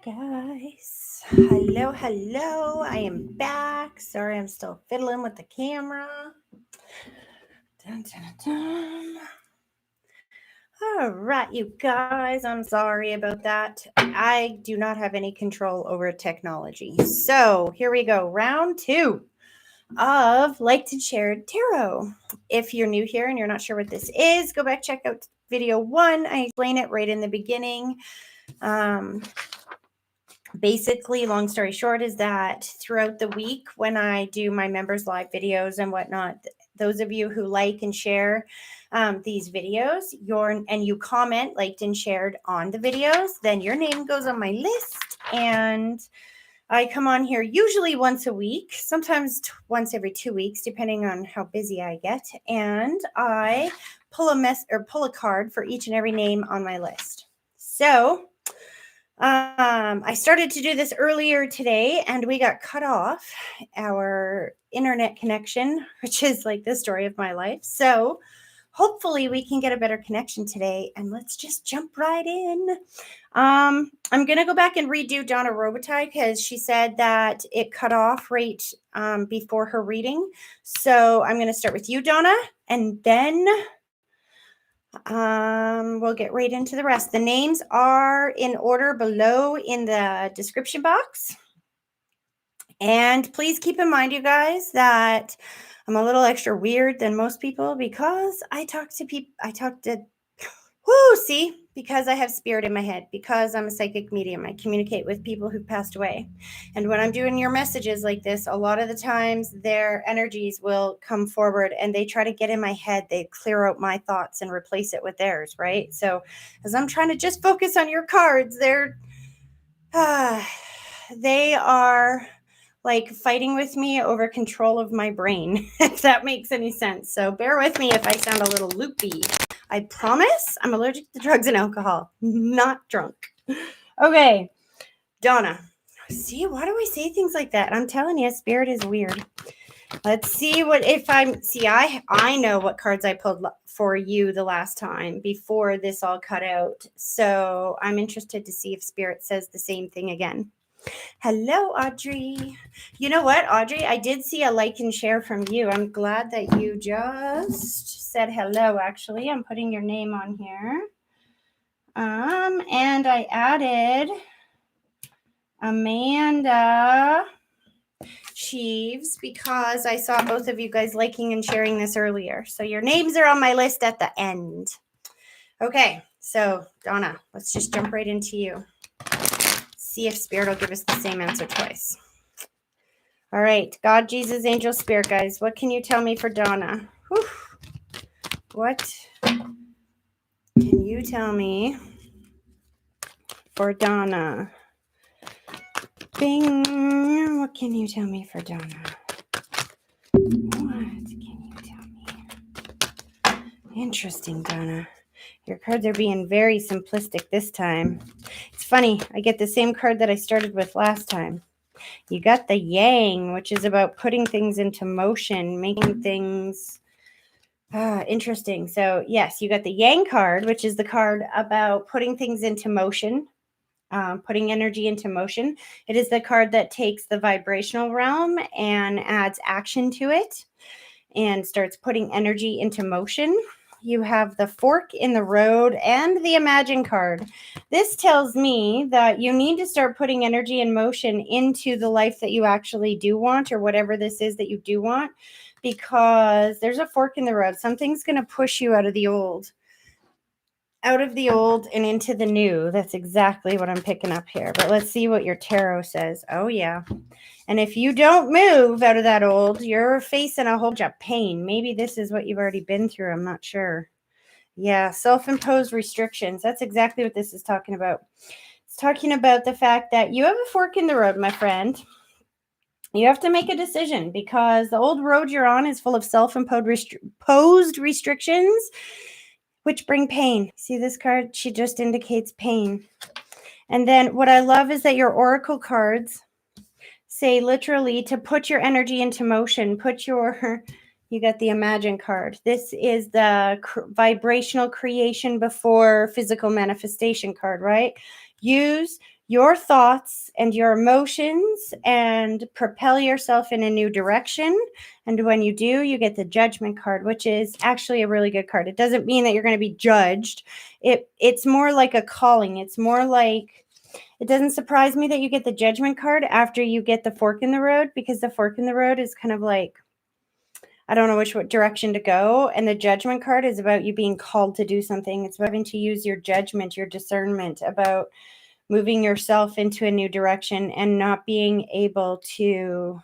guys. Hello, hello. I am back. Sorry, I'm still fiddling with the camera. Dun, dun, dun. All right, you guys. I'm sorry about that. I do not have any control over technology. So here we go. Round 2 of Liked and Shared Tarot. If you're new here and you're not sure what this is, go back, check out video 1. I explain it right in the beginning. Basically, long story short, is that throughout the week when I do my members live videos and whatnot, those of you who like and share these videos, and you comment, liked and shared on the videos, then your name goes on my list, and I come on here usually once a week, sometimes once every 2 weeks, depending on how busy I get, and I pull a card for each and every name on my list. So I started to do this earlier today and we got cut off our internet connection, which is like the story of my life. So hopefully we can get a better connection today, and let's just jump right in. I'm going to go back and redo Donna Robitaille because she said that it cut off right before her reading. So I'm going to start with you, Donna, and then we'll get right into the rest. The names are in order below in the description box. And please keep in mind, you guys, that I'm a little extra weird than most people because I talk to people. Because I have spirit in my head, because I'm a psychic medium, I communicate with people who've passed away. And when I'm doing your messages like this, a lot of the times their energies will come forward and they try to get in my head. They clear out my thoughts and replace it with theirs, right? So as I'm trying to just focus on your cards, they are like fighting with me over control of my brain, if that makes any sense. So bear with me if I sound a little loopy. I promise I'm allergic to drugs and alcohol, not drunk. Okay, Donna. See, why do we say things like that? I'm telling you, spirit is weird. Let's see I know what cards I pulled for you the last time before this all cut out. So I'm interested to see if spirit says the same thing again. Hello, Audrey. You know what, Audrey? I did see a like and share from you. I'm glad that you just said hello, actually. I'm putting your name on here. And I added Amanda Sheaves because I saw both of you guys liking and sharing this earlier. So your names are on my list at the end. Okay, so Donna, let's just jump right into you. See if spirit will give us the same answer twice. All right, God, Jesus, angel, spirit, guys. What can you tell me for Donna? Whew. What can you tell me for Donna? Bing. What can you tell me for Donna? What can you tell me? Interesting, Donna. Your cards are being very simplistic this time. It's funny. I get the same card that I started with last time. You got the Yang, which is about putting things into motion, making things interesting. So, yes, you got the Yang card, which is the card about putting things into motion, putting energy into motion. It is the card that takes the vibrational realm and adds action to it and starts putting energy into motion. You have the fork in the road and the Imagine card. This tells me that you need to start putting energy and motion into the life that you actually do want, or whatever this is that you do want, because there's a fork in the road. Something's going to push you out of the old and into the new. That's exactly what I'm picking up here. But let's see what your tarot says. Oh, yeah. And if you don't move out of that old, you're facing a whole bunch of pain. Maybe this is what you've already been through. I'm not sure. Yeah, self-imposed restrictions. That's exactly what this is talking about. It's talking about the fact that you have a fork in the road, my friend. You have to make a decision because the old road you're on is full of self-imposed restrictions, which bring pain. See this card? She just indicates pain. And then what I love is that your oracle cards say literally to put your energy into motion. You got the Imagine card. This is the vibrational creation before physical manifestation card, right? Use your thoughts and your emotions and propel yourself in a new direction. And when you do, you get the Judgment card, which is actually a really good card. It doesn't mean that you're going to be judged. It's more like a calling. It's more like, it doesn't surprise me that you get the Judgment card after you get the Fork in the Road, because the Fork in the Road is kind of like, I don't know which direction to go. And the Judgment card is about you being called to do something. It's about having to use your judgment, your discernment, about moving yourself into a new direction and not being able to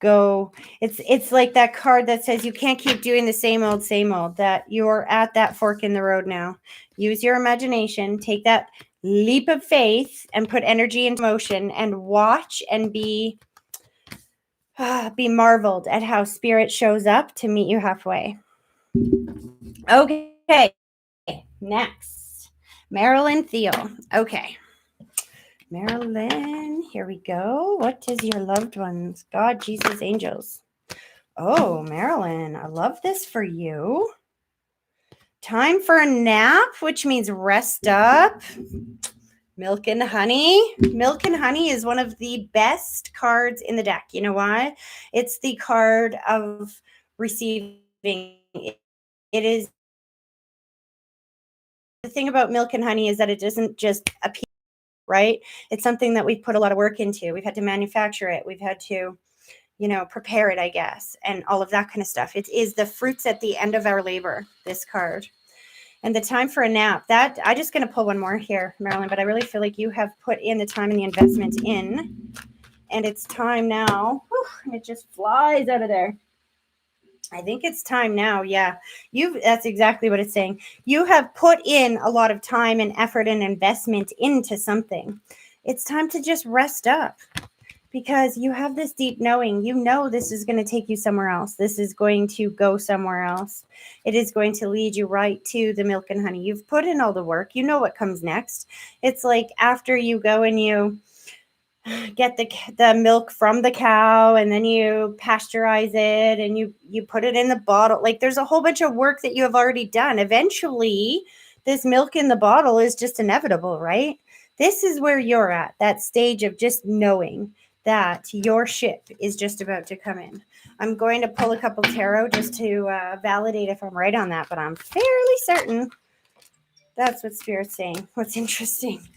go. It's like that card that says you can't keep doing the same old, that you're at that fork in the road now. Use your imagination, take that leap of faith and put energy into motion and watch and be marveled at how spirit shows up to meet you halfway. Okay, next, Marilyn Thiel. Okay, Marilyn, here we go. What is your loved ones? God, Jesus, angels. Oh, Marilyn, I love this for you. Time for a nap, which means rest up. Milk and honey. Milk and honey is one of the best cards in the deck. You know why? It's the card of receiving. It is, the thing about milk and honey is that it doesn't just appear, right? It's something that we've put a lot of work into. We've had to manufacture it. We've had to, prepare it, I guess, and all of that kind of stuff. It is the fruits at the end of our labor, this card. And the time for a nap, that I'm just going to pull one more here, Marilyn, but I really feel like you have put in the time and the investment in, and it's time now. Whew, and it just flies out of there. I think it's time now. Yeah, that's exactly what it's saying. You have put in a lot of time and effort and investment into something. It's time to just rest up, because you have this deep knowing. You know this is going to take you somewhere else. This is going to go somewhere else. It is going to lead you right to the milk and honey. You've put in all the work. You know what comes next. It's like after you go and you get the milk from the cow, and then you pasteurize it, and you put it in the bottle. Like, there's a whole bunch of work that you have already done. Eventually, this milk in the bottle is just inevitable, right? This is where you're at, that stage of just knowing that your ship is just about to come in. I'm going to pull a couple tarot just to validate if I'm right on that, but I'm fairly certain that's what Spirit's saying. What's interesting.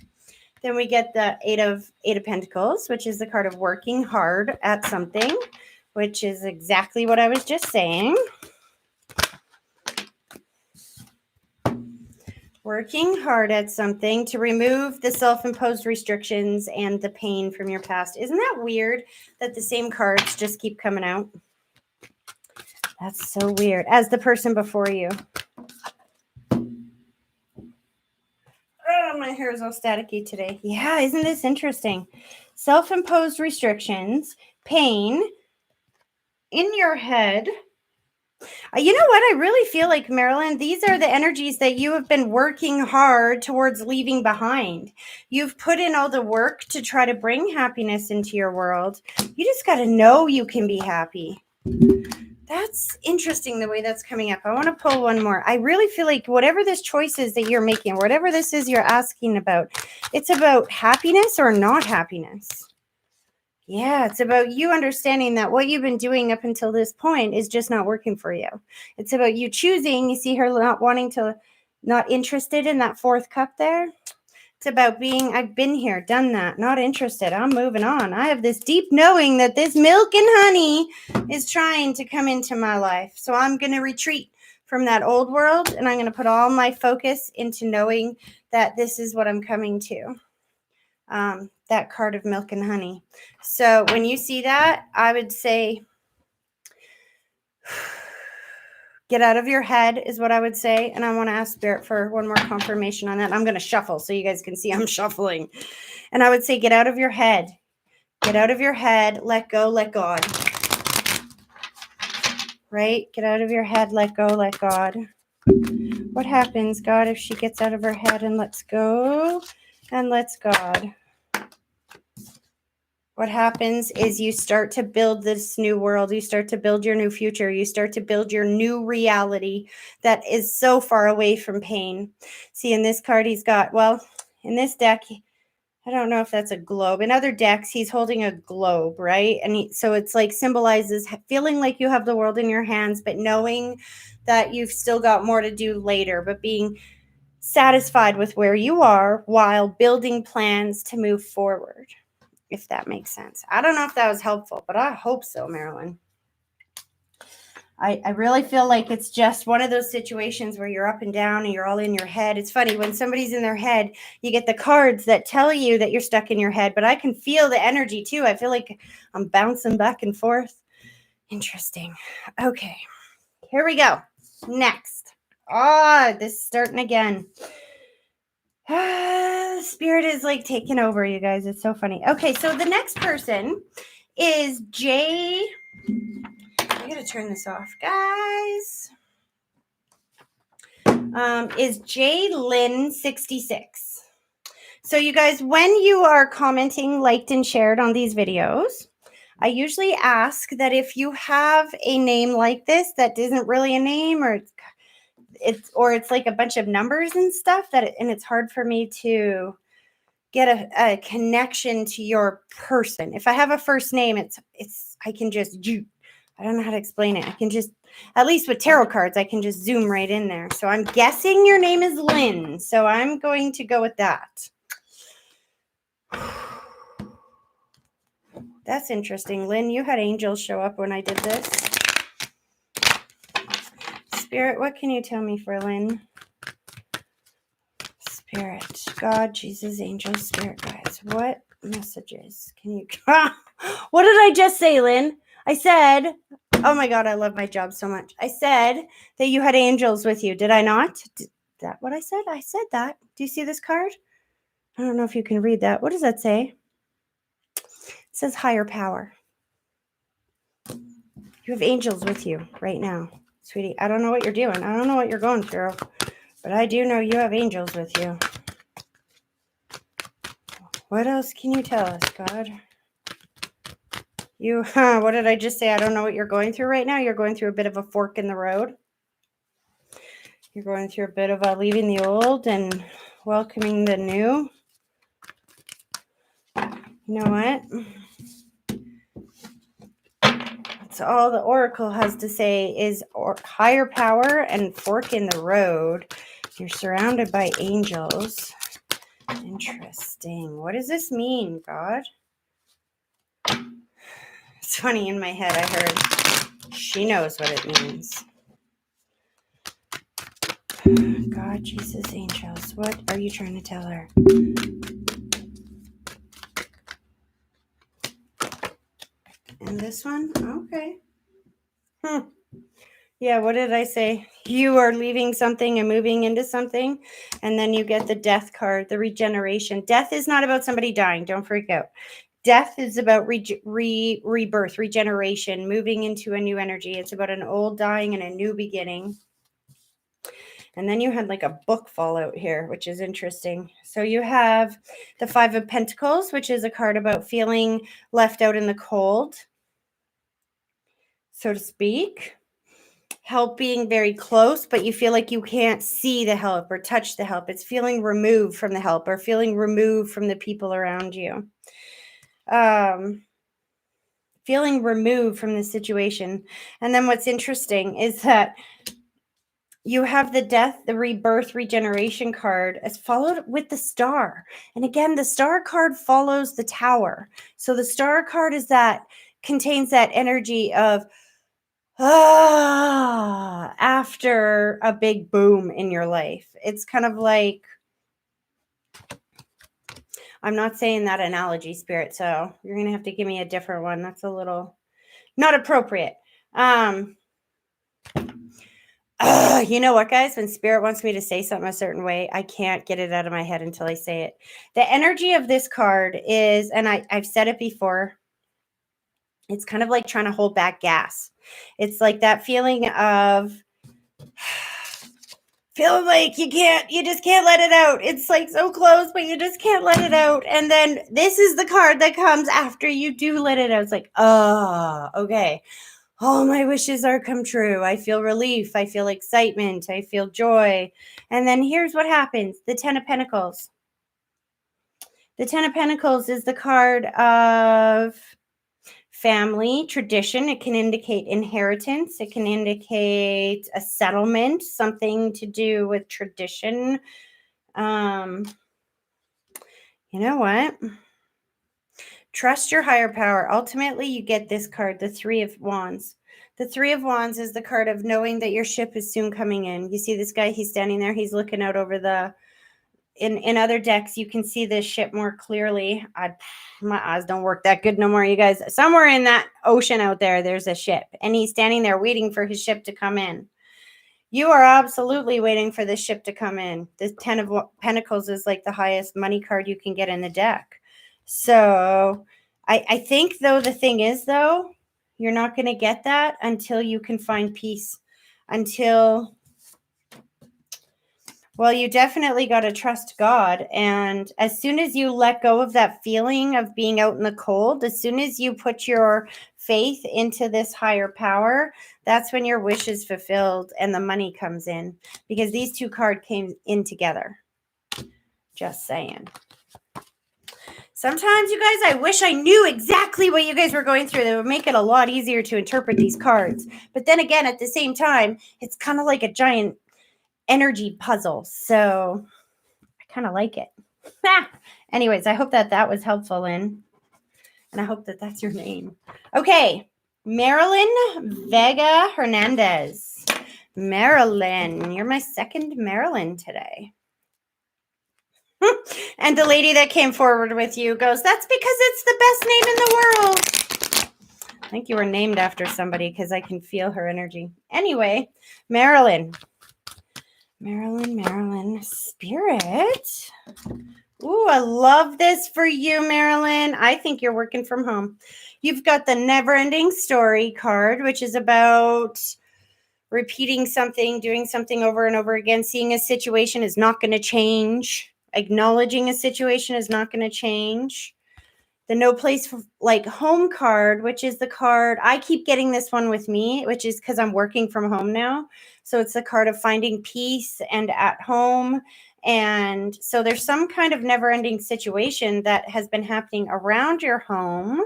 Then we get the Eight of Pentacles, which is the card of working hard at something, which is exactly what I was just saying. Working hard at something to remove the self-imposed restrictions and the pain from your past. Isn't that weird that the same cards just keep coming out? That's so weird. As the person before you. Oh, my hair is all staticky today. Yeah, isn't this interesting? Self-imposed restrictions, pain in your head. You know what? I really feel like, Marilyn, these are the energies that you have been working hard towards leaving behind. You've put in all the work to try to bring happiness into your world. You just got to know you can be happy. That's interesting the way that's coming up. I want to pull one more. I really feel like whatever this choice is that you're making, whatever this is you're asking about, it's about happiness or not happiness. Yeah, it's about you understanding that what you've been doing up until this point is just not working for you. It's about you choosing. You see her not interested in that fourth cup there. It's about being, I've been here, done that, not interested. I'm moving on. I have this deep knowing that this milk and honey is trying to come into my life. So I'm going to retreat from that old world, and I'm going to put all my focus into knowing that this is what I'm coming to. That card of milk and honey. So when you see that, I would say, get out of your head is what I would say. And I want to ask Spirit for one more confirmation on that. I'm going to shuffle so you guys can see I'm shuffling. And I would say, get out of your head. Get out of your head. Let go. Let God. Right? Get out of your head. Let go. Let God. What happens, God, if she gets out of her head and lets go and lets God? What happens is you start to build this new world. You start to build your new future. You start to build your new reality that is so far away from pain. See, in this card, he's got, well, in this deck, I don't know if that's a globe. In other decks, he's holding a globe, right? And so it's like symbolizes feeling like you have the world in your hands, but knowing that you've still got more to do later, but being satisfied with where you are while building plans to move forward, if that makes sense. I don't know if that was helpful, but I hope so, Marilyn. I really feel like it's just one of those situations where you're up and down and you're all in your head. It's funny when somebody's in their head, you get the cards that tell you that you're stuck in your head, but I can feel the energy too. I feel like I'm bouncing back and forth. Interesting. Okay, here we go. Next. This is starting again. Spirit is like taking over, you guys. It's so funny. Okay, so the next person is Jay. I gotta turn this off, guys. Is J Lynn 66. So you guys, when you are commenting, liked, and shared on these videos, I usually ask that if you have a name like this that isn't really a name, or it's like a bunch of numbers and stuff and it's hard for me to get a connection to your person. If I have a first name, I can just I don't know how to explain it. I can just, at least with tarot cards, I can just zoom right in there. So I'm guessing your name is Lynn. So I'm going to go with that. That's interesting. Lynn, you had angels show up when I did this. Spirit, what can you tell me for Lynn? Spirit, God, Jesus, angels, spirit guides. What messages can you... What did I just say, Lynn? I said... Oh my God, I love my job so much. I said that you had angels with you. Did I not? Is that what I said? I said that. Do you see this card? I don't know if you can read that. What does that say? It says higher power. You have angels with you right now, sweetie. I don't know what you're doing. I don't know what you're going through, but I do know you have angels with you. What else can you tell us, God? What did I just say? I don't know what you're going through right now. You're going through a bit of a fork in the road. You're going through a bit of a leaving the old and welcoming the new. You know what? That's all the oracle has to say is higher power and fork in the road. You're surrounded by angels. Interesting. What does this mean, God? It's funny, in my head I heard she knows what it means. God, Jesus, angels, what are you trying to tell her? And this one? Okay. Yeah, what did I say? You are leaving something and moving into something. And then you get the death card, the regeneration. Death is not about somebody dying. Don't freak out. Death is about rebirth, regeneration, moving into a new energy. It's about an old dying and a new beginning. And then you had like a book fallout here, which is interesting. So you have the Five of Pentacles, which is a card about feeling left out in the cold, so to speak. Help being very close, but you feel like you can't see the help or touch the help. It's feeling removed from the help or feeling removed from the people around you. Feeling removed from the situation. And then what's interesting is that you have the death, the rebirth, regeneration card as followed with the star. And again, the star card follows the tower. So the star card is that contains that energy of after a big boom in your life. It's kind of like, I'm not saying that analogy, Spirit, so you're going to have to give me a different one. That's a little not appropriate. You know what, guys? When Spirit wants me to say something a certain way, I can't get it out of my head until I say it. The energy of this card is, and I've said it before, it's kind of like trying to hold back gas. It's like that feeling of feeling like you just can't let it out. It's like so close, but you just can't let it out. And then this is the card that comes after you do let it out. It's like, okay. All my wishes are come true. I feel relief. I feel excitement. I feel joy. And then here's what happens. The Ten of Pentacles. The Ten of Pentacles is the card of family, tradition. It can indicate inheritance. It can indicate a settlement, something to do with tradition. You know what? Trust your higher power. Ultimately, you get this card, the Three of Wands. The Three of Wands is the card of knowing that your ship is soon coming in. You see this guy, he's standing there. He's looking out over the, in other decks, you can see this ship more clearly. My eyes don't work that good no more, you guys. Somewhere in that ocean out there, there's a ship. And he's standing there waiting for his ship to come in. You are absolutely waiting for this ship to come in. The Ten of Pentacles is like the highest money card you can get in the deck. So I think, though, the thing is, though, you're not going to get that until you can find peace. Until, well, you definitely got to trust God. And as soon as you let go of that feeling of being out in the cold, as soon as you put your faith into this higher power, that's when your wish is fulfilled and the money comes in. Because these two cards came in together. Just saying. Sometimes, you guys, I wish I knew exactly what you guys were going through. That would make it a lot easier to interpret these cards. But then again, at the same time, it's kind of like a giant energy puzzle. So I kind of like it. Anyways, I hope that was helpful, Lynn. And I hope that that's your name. Okay. Marilyn Vega Hernandez. Marilyn. You're my second Marilyn today. And the lady that came forward with you goes, that's because it's the best name in the world. I think you were named after somebody because I can feel her energy. Anyway, Marilyn. Marilyn. Spirit. Ooh, I love this for you, Marilyn. I think you're working from home. You've got the never-ending story card, which is about repeating something, doing something over and over again, seeing a situation is not going to change. Acknowledging a situation is not going to change. The no place like home card, which is the card, I keep getting this one with me, which is because I'm working from home now. So it's the card of finding peace and at home. And so there's some kind of never-ending situation that has been happening around your home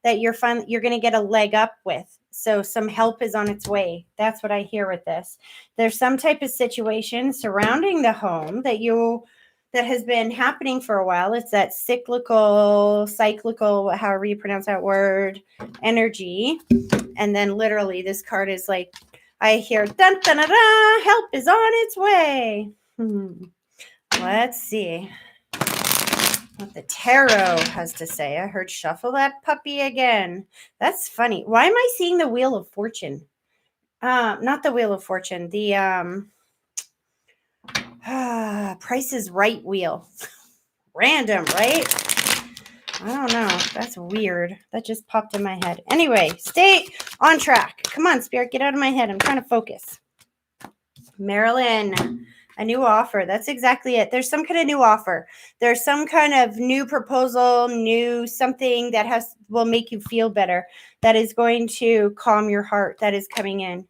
that you're going to get a leg up with. So some help is on its way. That's what I hear with this. There's some type of situation surrounding the home that has been happening for a while. It's that cyclical, however you pronounce that word, energy. And then literally this card is like, I hear, dun, dun, dun, dun, help is on its way. Let's see what the tarot has to say. I heard shuffle that puppy again. That's funny. Why am I seeing the Wheel of Fortune? Not the Wheel of Fortune. The Price is Right wheel. Random, right? I don't know. That's weird. That just popped in my head. Anyway, stay on track. Come on, Spirit, get out of my head. I'm trying to focus. Marilyn, a new offer. That's exactly it. There's some kind of new offer. There's some kind of new proposal, new something that will make you feel better. That is going to calm your heart. That is coming in.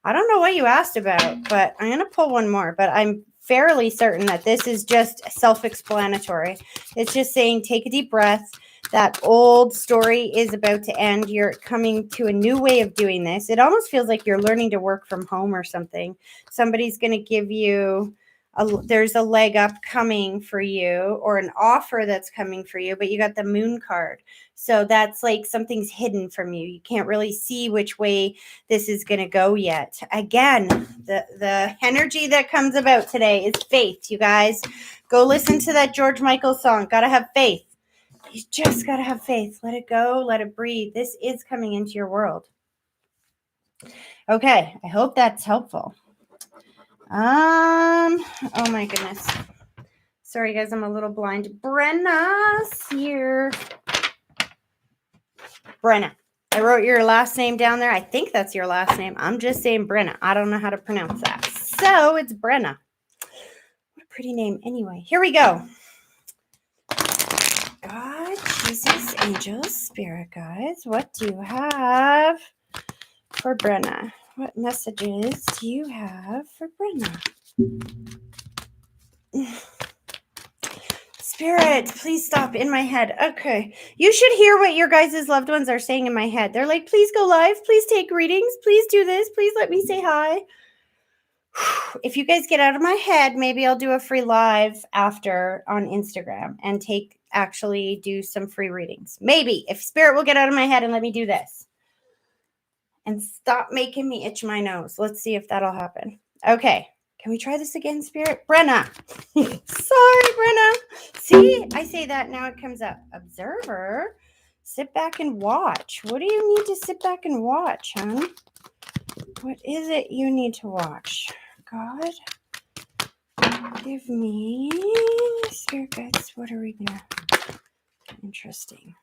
I don't know what you asked about, but I'm going to pull one more. But I'm fairly certain that this is just self-explanatory. It's just saying, take a deep breath. That old story is about to end. You're coming to a new way of doing this. It almost feels like you're learning to work from home or something. Somebody's going to give you there's a leg up coming for you, or an offer that's coming for you, but you got the Moon card. So that's like something's hidden from you. You can't really see which way this is going to go yet. Again, the energy that comes about today is faith, you guys. Go listen to that George Michael song. Gotta have faith. You just gotta have faith. Let it go. Let it breathe. This is coming into your world. Okay. I hope that's helpful. Oh my goodness. Sorry, guys. I'm a little blind. Brenna's here. Brenna. I wrote your last name down there. I think that's your last name. I'm just saying Brenna. I don't know how to pronounce that. So it's Brenna. What a pretty name. Anyway, here we go. God, Jesus, angels, spirit guides, what do you have for Brenna? What messages do you have for Brenna? Spirit, please stop in my head. Okay. You should hear what your guys' loved ones are saying in my head. They're like, please go live. Please take readings. Please do this. Please let me say hi. If you guys get out of my head, maybe I'll do a free live after on Instagram and actually do some free readings. Maybe if Spirit will get out of my head and let me do this and stop making me itch my nose. Let's see if that'll happen. Okay. Can we try this again, Spirit? Brenna. Sorry, Brenna. See, I say that now it comes up. Observer. Sit back and watch. What do you need to sit back and watch, hon? What is it you need to watch? God, give me Spirit guides. What are we gonna? Interesting.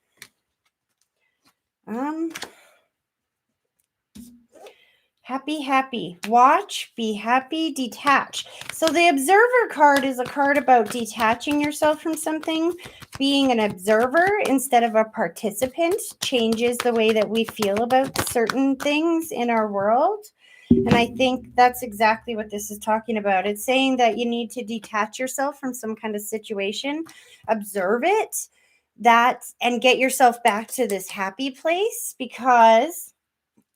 Happy, watch, be happy, detach. So the observer card is a card about detaching yourself from something. Being an observer instead of a participant changes the way that we feel about certain things in our world. And I think that's exactly what this is talking about. It's saying that you need to detach yourself from some kind of situation, observe it, and get yourself back to this happy place, because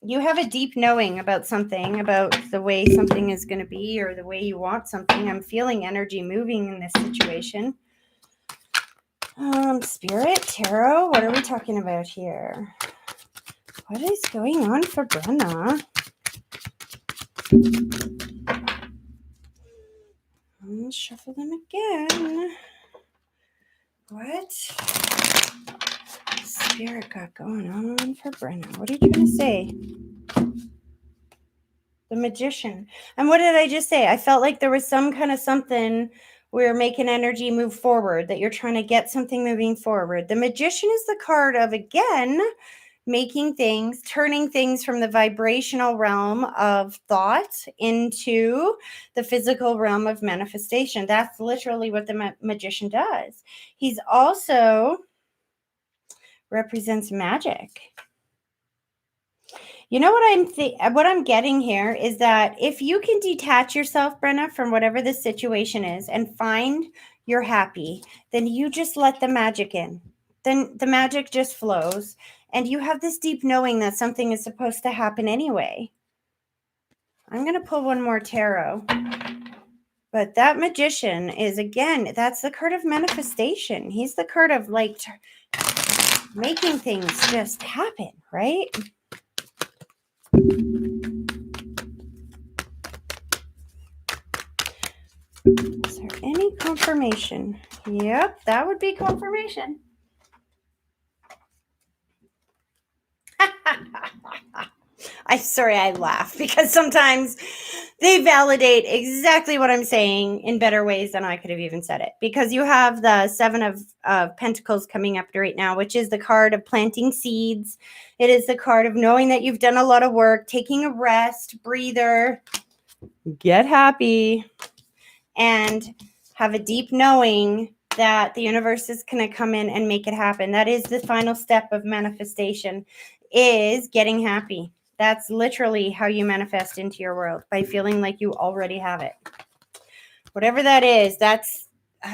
you have a deep knowing about something, about the way something is going to be or the way you want something. I'm feeling energy moving in this situation. Spirit, tarot, what are we talking about here? What is going on for Brenna? I'll shuffle them again. What Spirit got going on for Brenna? What are you trying to say? The Magician. And what did I just say? I felt like there was some kind of something where making energy move forward, that you're trying to get something moving forward. The Magician is the card of, again, making things, turning things from the vibrational realm of thought into the physical realm of manifestation. That's literally what the Magician does. He's also represents magic. You know what I'm getting here is that if you can detach yourself, Brenna, from whatever the situation is and find you're happy, then you just let the magic in. Then the magic just flows, and you have this deep knowing that something is supposed to happen anyway. I'm going to pull one more tarot. But that Magician is, again, that's the card of manifestation. He's the card of like making things just happen, right? Is there any confirmation? Yep, that would be confirmation. I laugh because sometimes they validate exactly what I'm saying in better ways than I could have even said it. Because you have the Seven of Pentacles coming up right now, which is the card of planting seeds. It is the card of knowing that you've done a lot of work, taking a rest, breather, get happy, and have a deep knowing that the universe is going to come in and make it happen. That is the final step of manifestation, is getting happy. That's literally how you manifest into your world, by feeling like you already have it. Whatever that is, I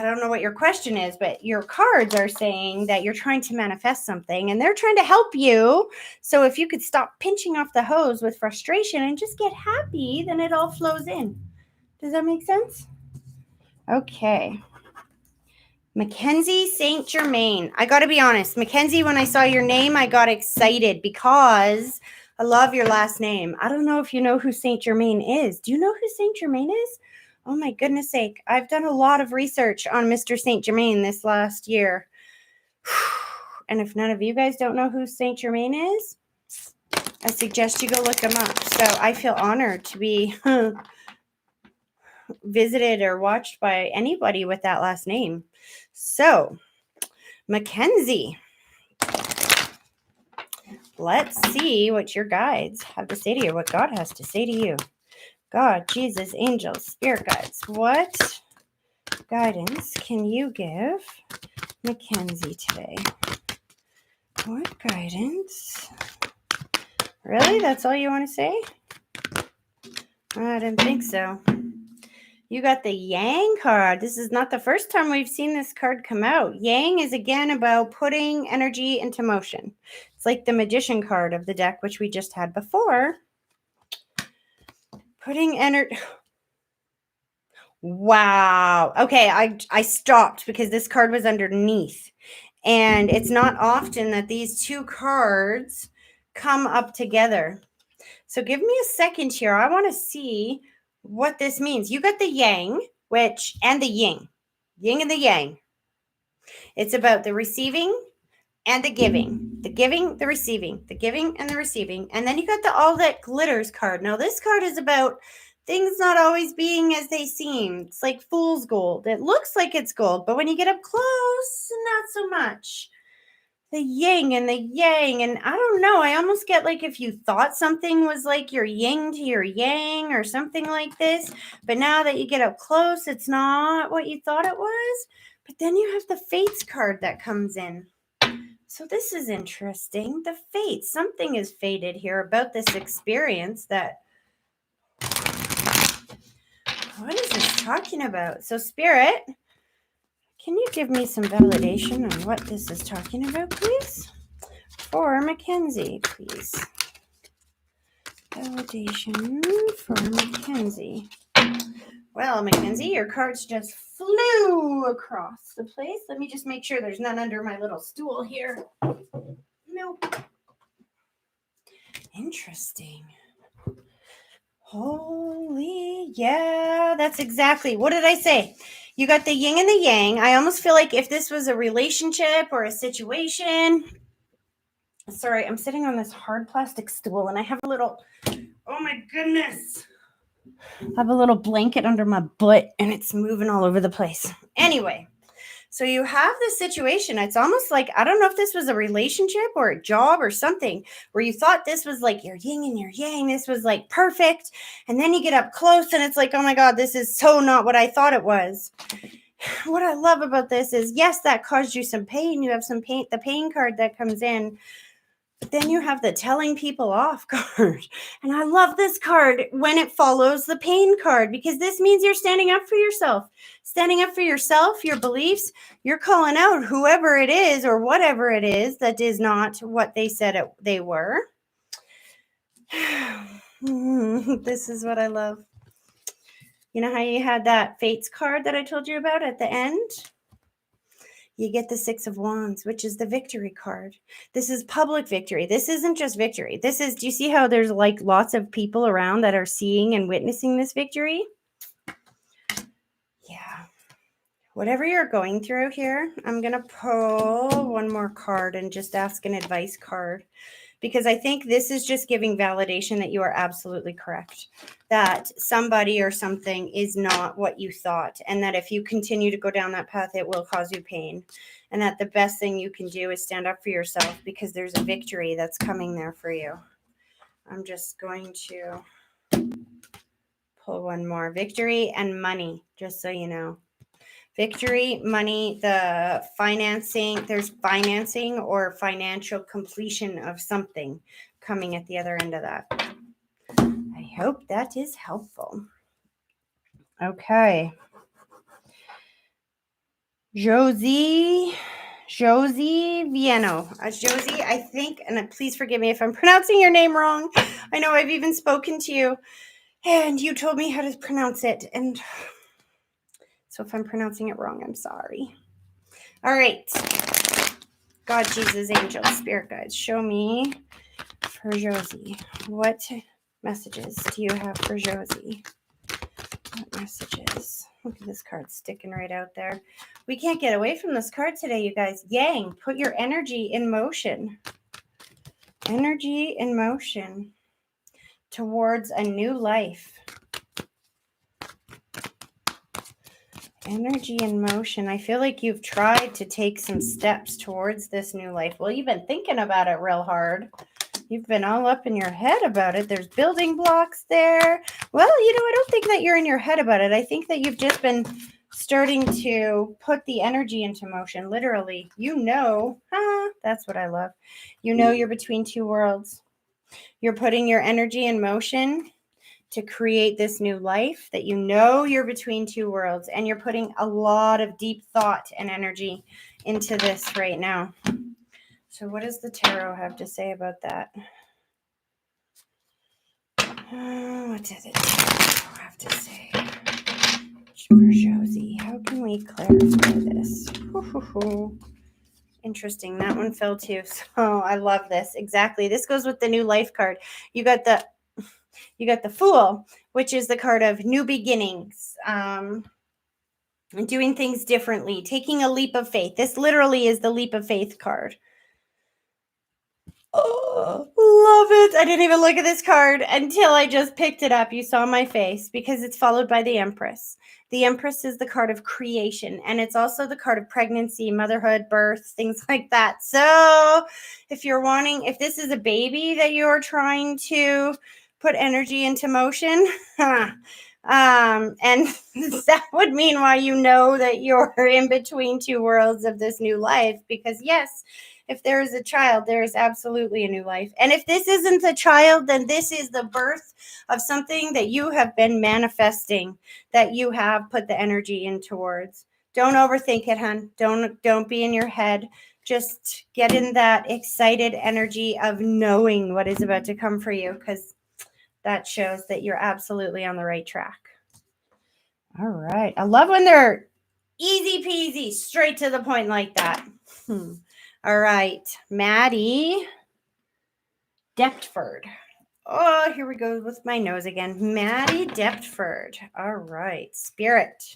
don't know what your question is, but your cards are saying that you're trying to manifest something and they're trying to help you. So if you could stop pinching off the hose with frustration and just get happy, then it all flows in. Does that make sense? Okay. Mackenzie St.Germain. I got to be honest. Mackenzie, when I saw your name, I got excited because I love your last name. I don't know if you know who St.Germain is. Do you know who St.Germain is? Oh my goodness sake. I've done a lot of research on Mr. St.Germain this last year. And if none of you guys don't know who St.Germain is, I suggest you go look him up. So I feel honored to be visited or watched by anybody with that last name. So, Mackenzie, let's see what your guides have to say to you, what God has to say to you. God, Jesus, angels, spirit guides, what guidance can you give Mackenzie today? What guidance? Really? That's all you want to say? I didn't think so. You got the Yang card. This is not the first time we've seen this card come out. Yang is again about putting energy into motion. It's like the Magician card of the deck, which we just had before. Putting energy. Wow. Okay, I stopped because this card was underneath. And it's not often that these two cards come up together. So give me a second here. I want to see what this means. You got the Yang, and the Yin. Yin and the Yang. It's about the receiving and the giving. The giving, the receiving. The giving and the receiving. And then you got the All That Glitters card. Now this card is about things not always being as they seem. It's like fool's gold. It looks like it's gold, but when you get up close, not so much. The yin and the yang, and I don't know, I almost get like if you thought something was like your yin to your yang or something like this, but now that you get up close, it's not what you thought it was. But then you have the Fates card that comes in. So this is interesting. The Fates, something is fated here about this experience that, what is this talking about? So Spirit, can you give me some validation on what this is talking about, please? For Mackenzie, please. Validation for Mackenzie. Well, Mackenzie, your cards just flew across the place. Let me just make sure there's none under my little stool here. Nope. Interesting. Holy, yeah, that's exactly. What did I say? You got the yin and the yang. I almost feel like if this was a relationship or a situation. Sorry, I'm sitting on this hard plastic stool and I have a little, oh my goodness. I have a little blanket under my butt and it's moving all over the place. Anyway, so you have this situation. It's almost like, I don't know if this was a relationship or a job or something where you thought this was like your yin and your yang. This was like perfect. And then you get up close and it's like, oh my God, this is so not what I thought it was. What I love about this is, yes, that caused you some pain. You have some pain, the pain card that comes in. But then you have the telling people off card. And I love this card when it follows the pain card, because this means you're standing up for yourself. Standing up for yourself, your beliefs. You're calling out whoever it is or whatever it is that is not what they said they were. This is what I love. You know how you had that Fates card that I told you about at the end? You get the Six of Wands, which is the victory card. This is public victory. This isn't just victory. This is, do you see how there's like lots of people around that are seeing and witnessing this victory? Yeah. Whatever you're going through here, I'm going to pull one more card and just ask an advice card, because I think this is just giving validation that you are absolutely correct, that somebody or something is not what you thought, and that if you continue to go down that path, it will cause you pain, and that the best thing you can do is stand up for yourself, because there's a victory that's coming there for you. I'm just going to pull one more. Victory and money, just so you know. Victory, money, the financing, there's financing or financial completion of something coming at the other end of that. I hope that is helpful. Okay. Josee Vieno. Josie, I think, and please forgive me if I'm pronouncing your name wrong. I know I've even spoken to you and you told me how to pronounce it, and so if I'm pronouncing it wrong, I'm sorry. All right. God, Jesus, angels, spirit guides, show me for Josie. What messages do you have for Josie? What messages? Look at this card sticking right out there. We can't get away from this card today, you guys. Yang, put your energy in motion. Energy in motion towards a new life. Energy in motion. I feel like you've tried to take some steps towards this new life. Well, you've been thinking about it real hard. You've been all up in your head about it. There's building blocks there. Well, I don't think that you're in your head about it. I think that you've just been starting to put the energy into motion, literally. That's what I love. You're between two worlds. You're putting your energy in motion to create this new life, that you know you're between two worlds, and you're putting a lot of deep thought and energy into this right now. So what does the tarot have to say about that? What does the tarot have to say for Josie? How can we clarify this? Interesting. That one fell too. So I love this. Exactly. This goes with the new life card. You got the Fool, which is the card of new beginnings, doing things differently, taking a leap of faith. This literally is the leap of faith card. Oh, love it. I didn't even look at this card until I just picked it up. You saw my face, because it's followed by the Empress. The Empress is the card of creation, and it's also the card of pregnancy, motherhood, birth, things like that. So if this is a baby that you're trying to put energy into motion, and that would mean why you know that you're in between two worlds of this new life, because yes, if there is a child, there is absolutely a new life. And if this isn't a child, then this is the birth of something that you have been manifesting, that you have put the energy in towards. Don't overthink it, hon. Don't be in your head. Just get in that excited energy of knowing what is about to come for you, because that shows that you're absolutely on the right track. All right. I love when they're easy peasy, straight to the point like that. All right, Maddie Deptford. Oh, here we go with my nose again. Maddie Deptford. All right, Spirit,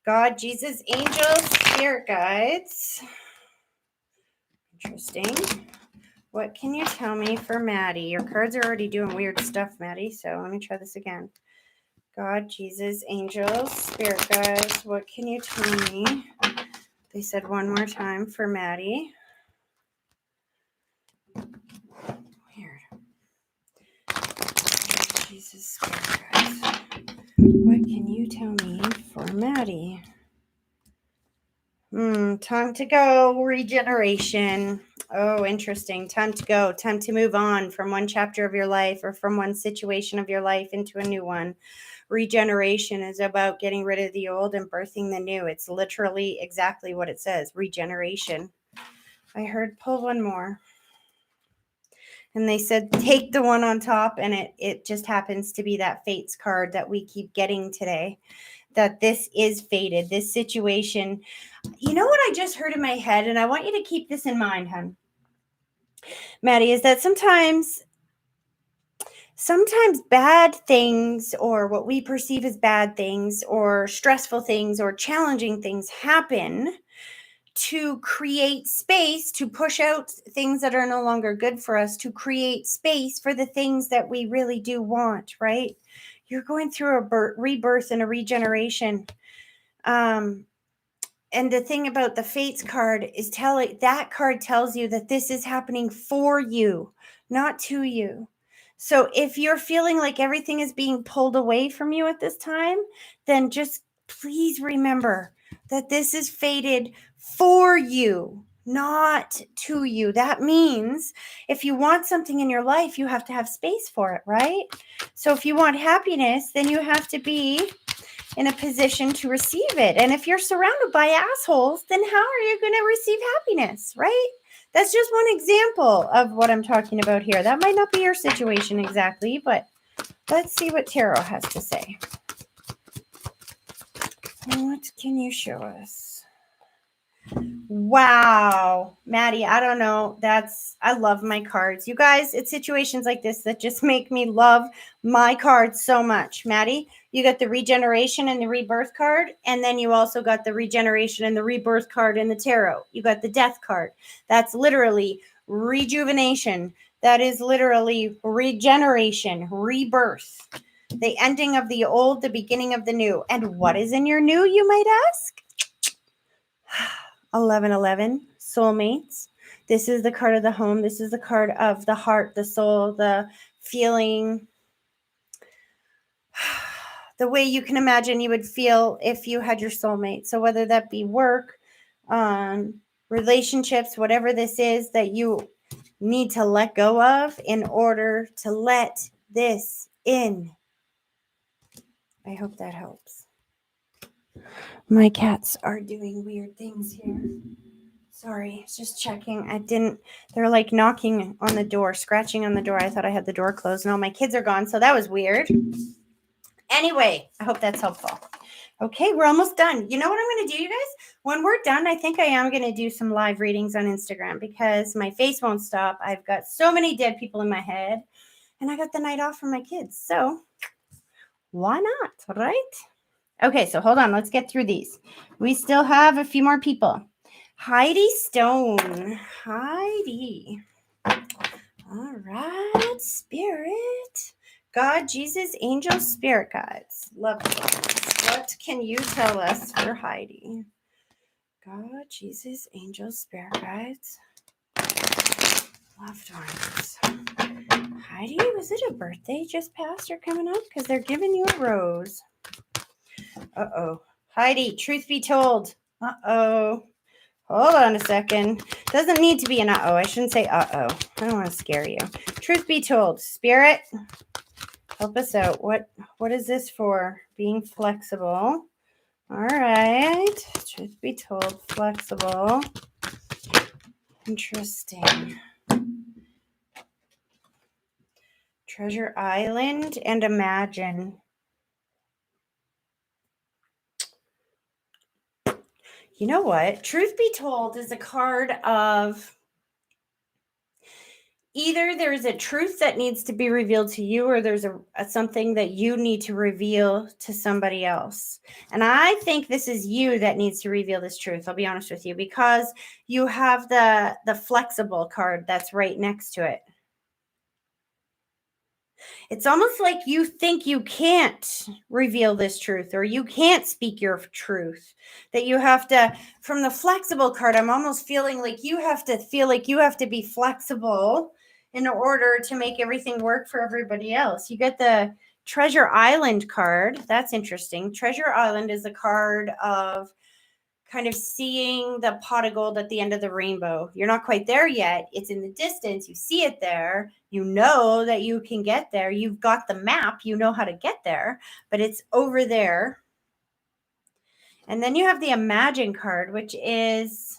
God, Jesus, angels, spirit guides. Interesting. What can you tell me for Maddie? Your cards are already doing weird stuff, Maddie, so let me try this again. God, Jesus, angels, spirit guides. What can you tell me? They said one more time for Maddie. Weird. Jesus, spirit guides. What can you tell me for Maddie? Time to go. Regeneration. Oh, interesting. Time to go. Time to move on from one chapter of your life, or from one situation of your life into a new one. Regeneration is about getting rid of the old and birthing the new. It's literally exactly what it says. Regeneration. I heard pull one more. And they said take the one on top, and it just happens to be that Fates card that we keep getting today. That this is fated. This situation. You know what I just heard in my head, and I want you to keep this in mind, hon, Maddie, is that sometimes bad things, or what we perceive as bad things, or stressful things, or challenging things happen to create space, to push out things that are no longer good for us, to create space for the things that we really do want, right? You're going through a rebirth and a regeneration. And the thing about the Fates card is that card tells you that this is happening for you, not to you. So if you're feeling like everything is being pulled away from you at this time, then just please remember that this is fated for you, not to you. That means if you want something in your life, you have to have space for it, right? So if you want happiness, then you have to be in a position to receive it. And if you're surrounded by assholes, then how are you going to receive happiness, right? That's just one example of what I'm talking about here. That might not be your situation exactly, but let's see what tarot has to say. What can you show us? Wow, Maddie, I don't know. I love my cards. You guys, it's situations like this that just make me love my cards so much. Maddie, you got the regeneration and the rebirth card, and then you also got the regeneration and the rebirth card in the tarot. You got the death card. That's literally rejuvenation. That is literally regeneration, rebirth, the ending of the old, the beginning of the new. And what is in your new, you might ask? 1111, soulmates. This is the card of the home. This is the card of the heart, the soul, the feeling, the way you can imagine you would feel if you had your soulmate. So whether that be work, relationships, whatever this is that you need to let go of in order to let this in. I hope that helps. My cats are doing weird things here. Sorry, just checking. They're like knocking on the door, scratching on the door. I thought I had the door closed and all my kids are gone. So that was weird. Anyway, I hope that's helpful. Okay, we're almost done. You know what I'm going to do, you guys? When we're done, I think I am going to do some live readings on Instagram because my face won't stop. I've got so many dead people in my head and I got the night off from my kids. So why not, right? Okay, so hold on. Let's get through these. We still have a few more people. Heidi Stone. Heidi. All right. Spirit. God, Jesus, angels, spirit guides. Loved ones. What can you tell us for Heidi? God, Jesus, angels, spirit guides. Loved ones. Heidi, was it a birthday just passed or coming up? Because they're giving you a rose. Uh-oh. Heidi, truth be told. Uh-oh. Hold on a second. Doesn't need to be an uh-oh. I shouldn't say uh-oh. I don't want to scare you. Truth be told, Spirit, help us out. What is this for? Being flexible. All right. Truth be told, flexible. Interesting. Treasure Island and Imagine. You know what? Truth be told is a card of either there's a truth that needs to be revealed to you or there's a something that you need to reveal to somebody else. And I think this is you that needs to reveal this truth. I'll be honest with you, because you have the flexible card that's right next to it. It's almost like you think you can't reveal this truth or you can't speak your truth, that you have to, from the flexible card, I'm almost feeling like you have to feel like you have to be flexible in order to make everything work for everybody else. You get the Treasure Island card. That's interesting. Treasure Island is a card of kind of seeing the pot of gold at the end of the rainbow. You're not quite there yet. It's in the distance. You see it there. You know that you can get there. You've got the map. You know how to get there, but it's over there. And then you have the Imagine card, which is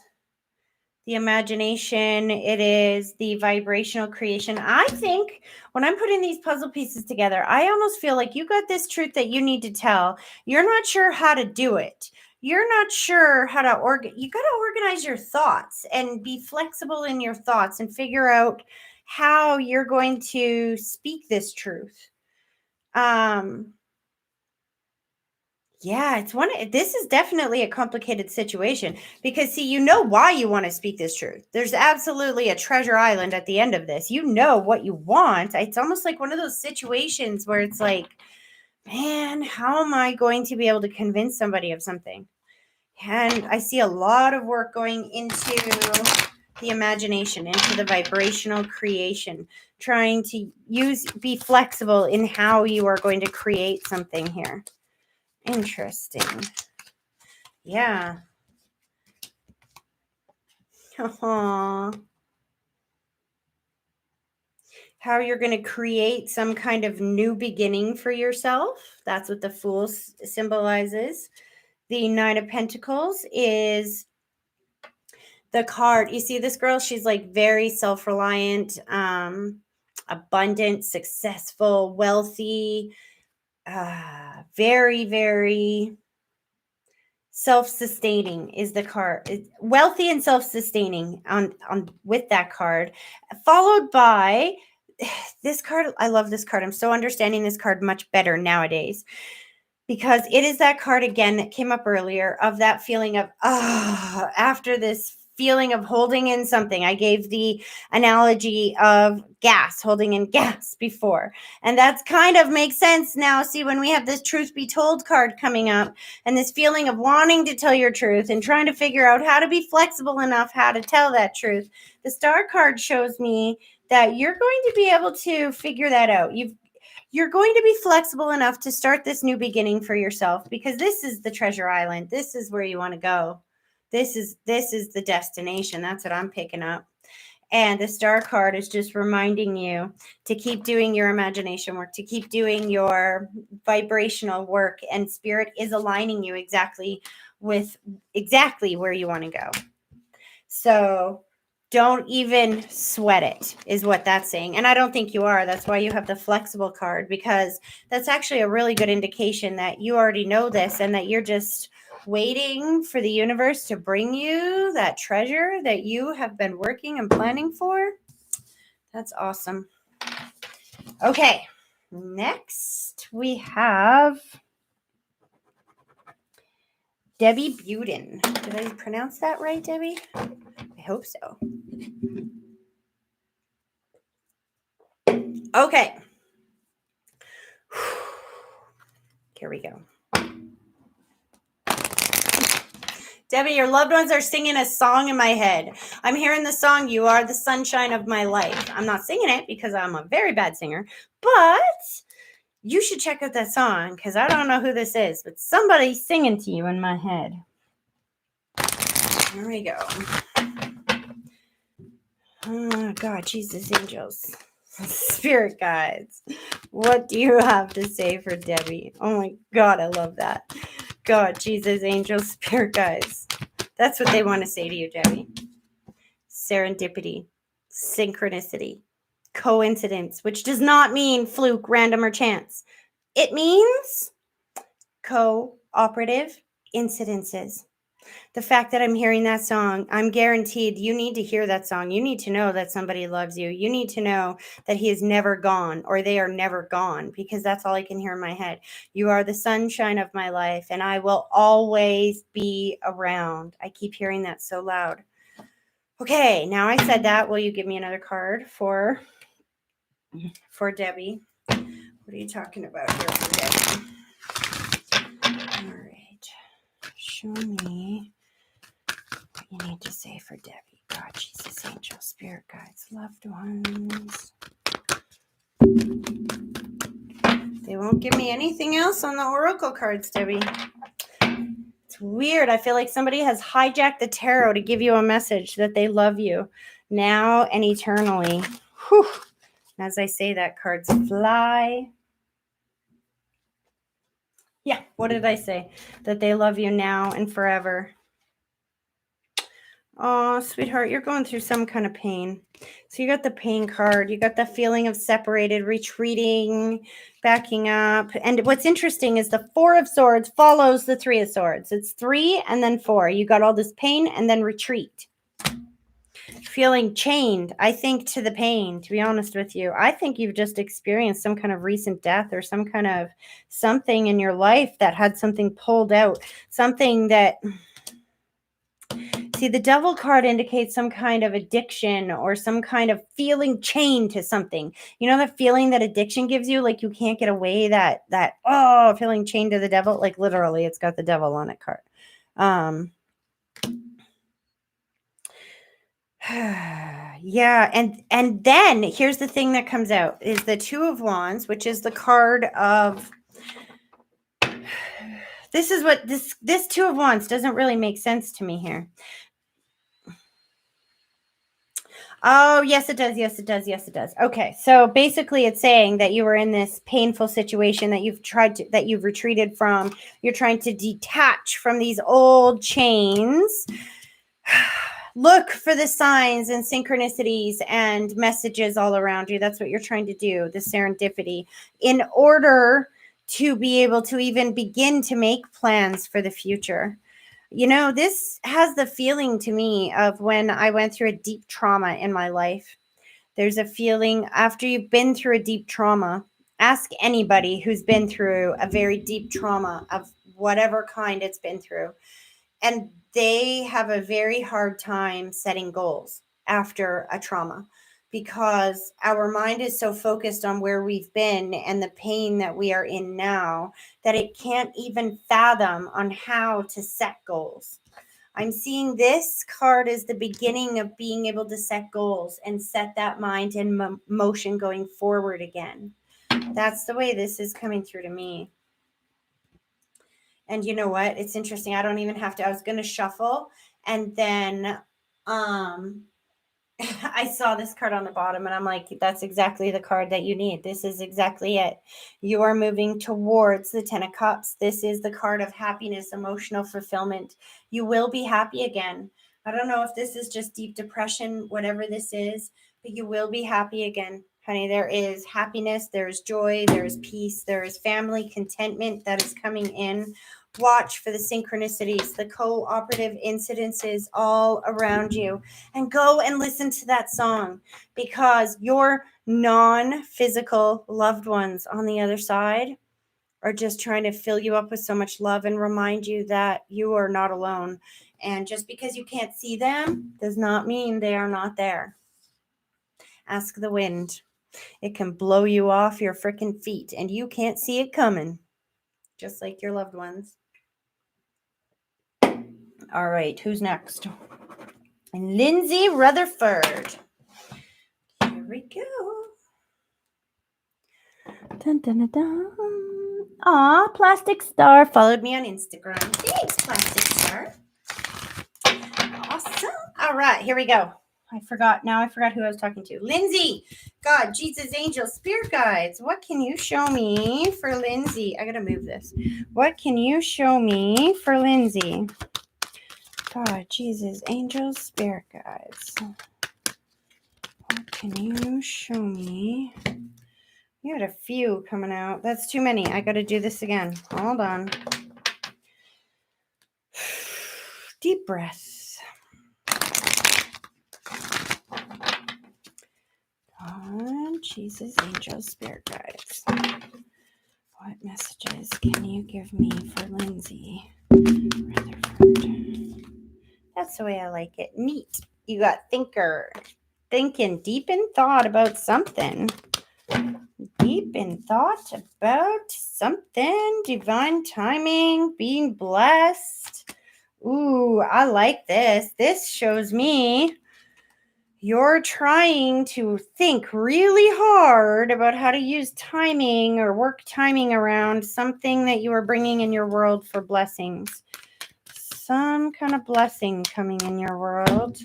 the imagination. It is the vibrational creation. I think when I'm putting these puzzle pieces together, I almost feel like you got this truth that you need to tell. You're not sure how to do it. You're not sure how to you got to organize your thoughts and be flexible in your thoughts and figure out how you're going to speak this truth. Yeah, this is definitely a complicated situation because see, you know why you want to speak this truth. There's absolutely a treasure island at the end of this. You know what you want. It's almost like one of those situations where it's like, man, how am I going to be able to convince somebody of something? And I see a lot of work going into the imagination, into the vibrational creation, trying to be flexible in how you are going to create something here. Interesting. Yeah. Aww. How you're going to create some kind of new beginning for yourself. That's what the Fool symbolizes. The Nine of Pentacles is the card. You see this girl? She's like very self-reliant, abundant, successful, wealthy, very, very self-sustaining is the card. It's wealthy and self-sustaining on with that card, followed by this card. I love this card. I'm so understanding this card much better nowadays because it is that card again that came up earlier of that feeling of after this feeling of holding in something. I gave the analogy of gas, holding in gas before. And that's kind of makes sense now. See, when we have this truth be told card coming up and this feeling of wanting to tell your truth and trying to figure out how to be flexible enough, how to tell that truth. The star card shows me that you're going to be able to figure that out. You're going to be flexible enough to start this new beginning for yourself because this is the treasure island. This is where you want to go. This is the destination. That's what I'm picking up. And the star card is just reminding you to keep doing your imagination work, to keep doing your vibrational work, and spirit is aligning you exactly with exactly where you want to go. So don't even sweat it, is what that's saying. And I don't think you are. That's why you have the flexible card, because that's actually a really good indication that you already know this and that you're just waiting for the universe to bring you that treasure that you have been working and planning for. That's awesome. Okay, next we have Debbie Beaudin. Did I pronounce that right, Debbie? I hope so. Okay. Here we go. Debbie, your loved ones are singing a song in my head. I'm hearing the song, "You Are the Sunshine of My Life." I'm not singing it because I'm a very bad singer, but you should check out that song because I don't know who this is, but somebody's singing to you in my head. Here we go. Oh, God, Jesus, angels, spirit guides. What do you have to say for Debbie? Oh, my God, I love that. God, Jesus, angels, spirit guides. That's what they want to say to you, Debbie. Serendipity, synchronicity, coincidence, which does not mean fluke, random, or chance. It means cooperative incidences. The fact that I'm hearing that song, I'm guaranteed you need to hear that song. You need to know that somebody loves you. You need to know that he is never gone or they are never gone, because that's all I can hear in my head. You are the sunshine of my life and I will always be around. I keep hearing that so loud. Okay, now I said that. Will you give me another card for Debbie? What are you talking about here for Debbie? All right. Show me what you need to say for Debbie. God, Jesus, angel, spirit guides, loved ones. They won't give me anything else on the oracle cards, Debbie. It's weird. I feel like somebody has hijacked the tarot to give you a message that they love you now and eternally. Whew. As I say that, cards fly. Yeah, what did I say? That they love you now and forever. Oh, sweetheart, you're going through some kind of pain. So you got the pain card. You got the feeling of separated, retreating, backing up. And what's interesting is the Four of Swords follows the Three of Swords. It's 3 and then 4. You got all this pain and then retreat. Feeling chained, I think, to the pain, to be honest with you. I think you've just experienced some kind of recent death or some kind of something in your life that had something pulled out, something that... See, the devil card indicates some kind of addiction or some kind of feeling chained to something. You know that feeling that addiction gives you, like you can't get away, that feeling chained to the devil, like literally it's got the devil on it card. Yeah, and then here's the thing that comes out is the Two of Wands, which is the card of... This is what this Two of Wands doesn't really make sense to me here. Oh, yes, it does. Yes, it does. Yes, it does. Okay. So basically it's saying that you were in this painful situation that you've retreated from. You're trying to detach from these old chains. Look for the signs and synchronicities and messages all around you. That's what you're trying to do, the serendipity, in order to be able to even begin to make plans for the future. You know, this has the feeling to me of when I went through a deep trauma in my life. There's a feeling after you've been through a deep trauma. Ask anybody who's been through a very deep trauma of whatever kind it's been through. And they have a very hard time setting goals after a trauma, because our mind is so focused on where we've been and the pain that we are in now that it can't even fathom on how to set goals. I'm seeing this card as the beginning of being able to set goals and set that mind in motion going forward again. That's the way this is coming through to me. And you know what? It's interesting. I don't even have to. I was going to shuffle and then I saw this card on the bottom and I'm like, that's exactly the card that you need. This is exactly it. You are moving towards the 10 of Cups. This is the card of happiness, emotional fulfillment. You will be happy again. I don't know if this is just deep depression, whatever this is, but you will be happy again. Honey, there is happiness, there is joy, there is peace, there is family contentment that is coming in. Watch for the synchronicities, the cooperative incidences all around you. And go and listen to that song, because your non-physical loved ones on the other side are just trying to fill you up with so much love and remind you that you are not alone. And just because you can't see them does not mean they are not there. Ask the wind. It can blow you off your freaking feet and you can't see it coming, just like your loved ones. All right, who's next? Lindsay Rutherford. Here we go. Dun, dun, dun, dun. Aw, Plastic Star followed me on Instagram. Thanks, Plastic Star. Awesome. All right, here we go. I forgot who I was talking to. Lindsay, God, Jesus, angels, spirit guides. What can you show me for Lindsay? I got to move this. What can you show me for Lindsay? God, Jesus, angels, spirit guides. What can you show me? You had a few coming out. That's too many. I got to do this again. Hold on. Deep breath. God, Jesus, angels, spirit guides. What messages can you give me for Lindsay Rutherford? That's the way I like it. Neat. You got thinker. Thinking deep in thought about something. Deep in thought about something. Divine timing. Being blessed. Ooh, I like this. This shows me you're trying to think really hard about how to use timing or work timing around something that you are bringing in your world for blessings. Some kind of blessing coming in your world.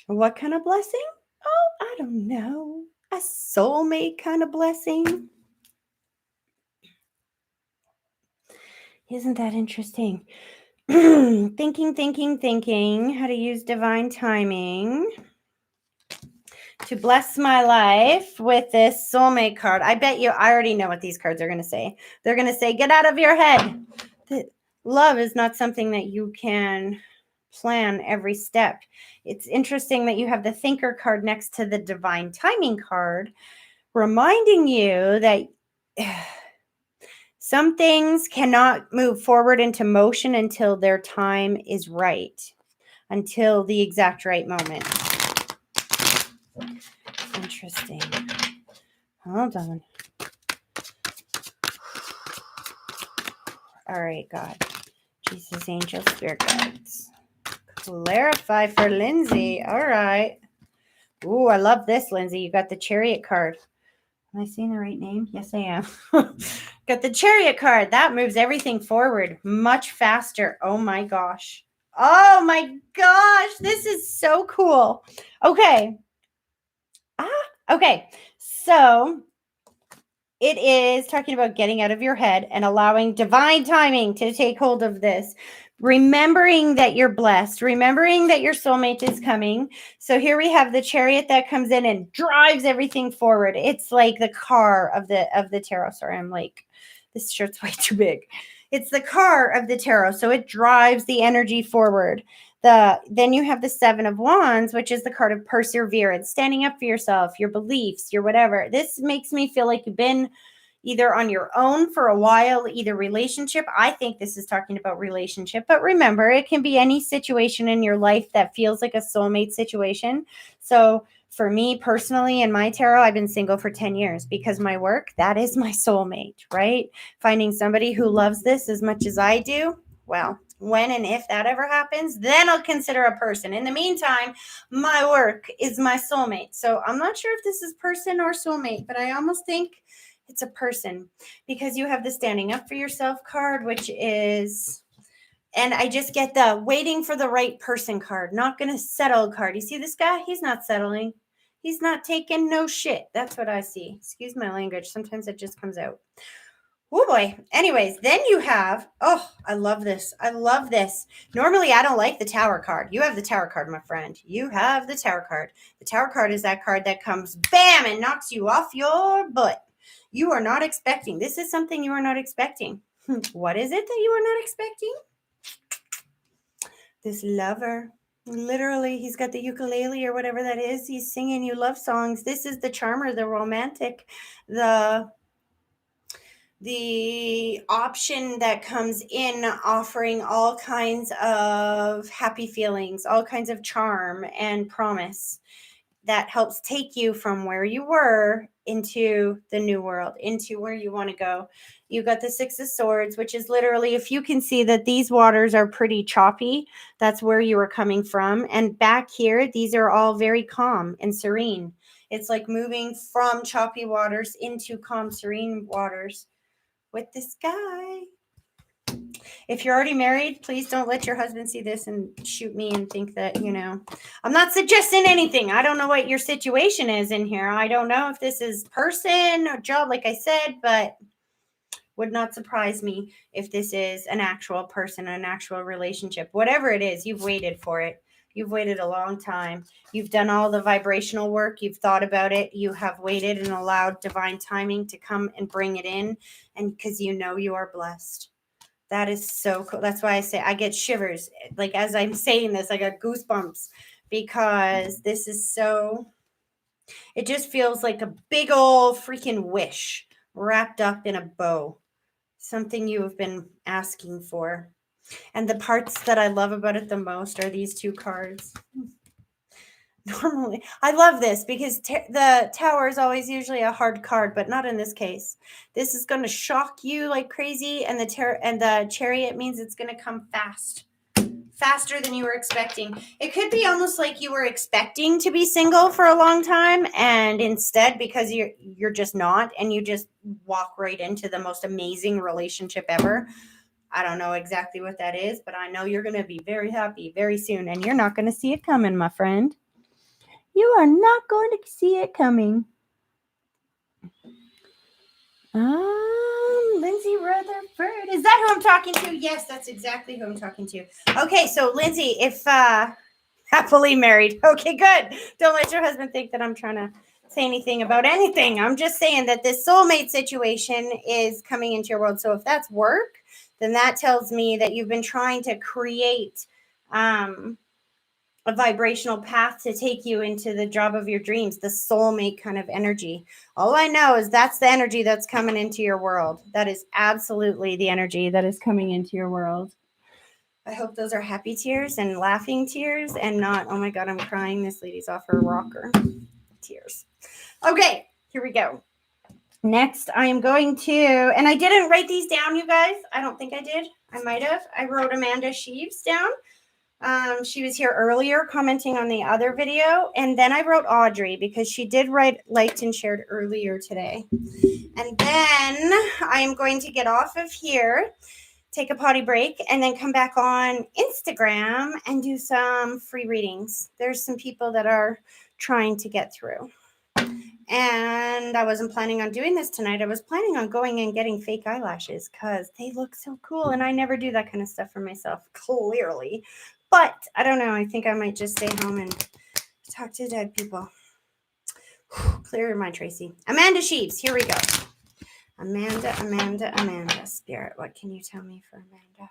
What kind of blessing? Oh, I don't know. A soulmate kind of blessing. Isn't that interesting? Thinking how to use divine timing to bless my life with this soulmate card. I bet you I already know what these cards are going to say. They're going to say, get out of your head. That love is not something that you can plan every step. It's interesting that you have the thinker card next to the divine timing card, reminding you that some things cannot move forward into motion until their time is right, until the exact right moment. Interesting. Hold on. All right, God. Jesus, angel, spirit guides. Clarify for Lindsay. All right. Ooh, I love this, Lindsay. You got the Chariot card. Am I saying the right name? Yes, I am. Got the Chariot card. That moves everything forward much faster. Oh, my gosh. Oh, my gosh. This is so cool. Okay. Okay. So it is talking about getting out of your head and allowing divine timing to take hold of this. Remembering that you're blessed, remembering that your soulmate is coming. So here we have the Chariot that comes in and drives everything forward. It's like the car of the tarot. Sorry, I'm like, this shirt's way too big. It's the car of the tarot. So it drives the energy forward. Then you have the Seven of Wands, which is the card of perseverance, standing up for yourself, your beliefs, your whatever. This makes me feel like you've been either on your own for a while, either relationship. I think this is talking about relationship, but remember, it can be any situation in your life that feels like a soulmate situation. So for me personally, in my tarot, I've been single for 10 years because my work, that is my soulmate, right? Finding somebody who loves this as much as I do. Well, when and if that ever happens, then I'll consider a person. In the meantime, my work is my soulmate. So I'm not sure if this is person or soulmate, but I almost think it's a person because you have the standing up for yourself card, which is And I just get the waiting for the right person card, not going to settle card. You see this guy? He's not settling. He's not taking no shit. That's what I see. Excuse my language. Sometimes it just comes out. Oh boy. Anyways, then you have, oh, I love this. I love this. Normally, I don't like the Tower card. You have the Tower card, my friend. You have the Tower card. The Tower card is that card that comes bam and knocks you off your butt. You are not expecting. This is something you are not expecting. What is it that you are not expecting? This lover. Literally, he's got the ukulele or whatever that is. He's singing you love songs. This is the charmer, the romantic, the option that comes in offering all kinds of happy feelings, all kinds of charm and promise that helps take you from where you were into the new world, into where you want to go. You got the Six of Swords, which is literally, if you can see that these waters are pretty choppy, that's where you were coming from. And back here, these are all very calm and serene. It's like moving from choppy waters into calm, serene waters with this guy. If you're already married, please don't let your husband see this and shoot me and think that, I'm not suggesting anything. I don't know what your situation is in here. I don't know if this is person or job, like I said, but would not surprise me if this is an actual person, an actual relationship. Whatever it is, you've waited for it. You've waited a long time. You've done all the vibrational work. You've thought about it. You have waited and allowed divine timing to come and bring it in. And because you know you are blessed. That is so cool. That's why I say I get shivers. Like as I'm saying this, I got goosebumps because this is so, it just feels like a big old freaking wish wrapped up in a bow. Something you have been asking for. And the parts that I love about it the most are these two cards. Normally, I love this because the Tower is always usually a hard card, but not in this case. This is going to shock you like crazy, and the Chariot means it's going to come faster than you were expecting. It could be almost like you were expecting to be single for a long time, and instead, because you're just not, and you just walk right into the most amazing relationship ever. I don't know exactly what that is, but I know you're going to be very happy very soon, and you're not going to see it coming, my friend. You are not going to see it coming. Lindsay Rutherford. Is that who I'm talking to? Yes, that's exactly who I'm talking to. Okay, so Lindsay, if happily married. Okay, good. Don't let your husband think that I'm trying to say anything about anything. I'm just saying that this soulmate situation is coming into your world. So if that's work, then that tells me that you've been trying to create a vibrational path to take you into the job of your dreams, the soulmate kind of energy. All I know is that's the energy that's coming into your world. That is absolutely the energy that is coming into your world. I hope those are happy tears and laughing tears and not, oh my God, I'm crying. This lady's off her rocker. Tears. Okay, here we go. Next, I am going to, and I didn't write these down, you guys. I don't think I did. I might have. I wrote Amanda Sheaves down. She was here earlier commenting on the other video. And then I wrote Audrey because she did liked and shared earlier today. And then I'm going to get off of here, take a potty break, and then come back on Instagram and do some free readings. There's some people that are trying to get through. And I wasn't planning on doing this tonight. I was planning on going and getting fake eyelashes because they look so cool. And I never do that kind of stuff for myself, clearly. But I don't know. I think I might just stay home and talk to dead people. Clear your mind, Tracy. Amanda Sheaves. Here we go. Amanda. Spirit, what can you tell me for Amanda?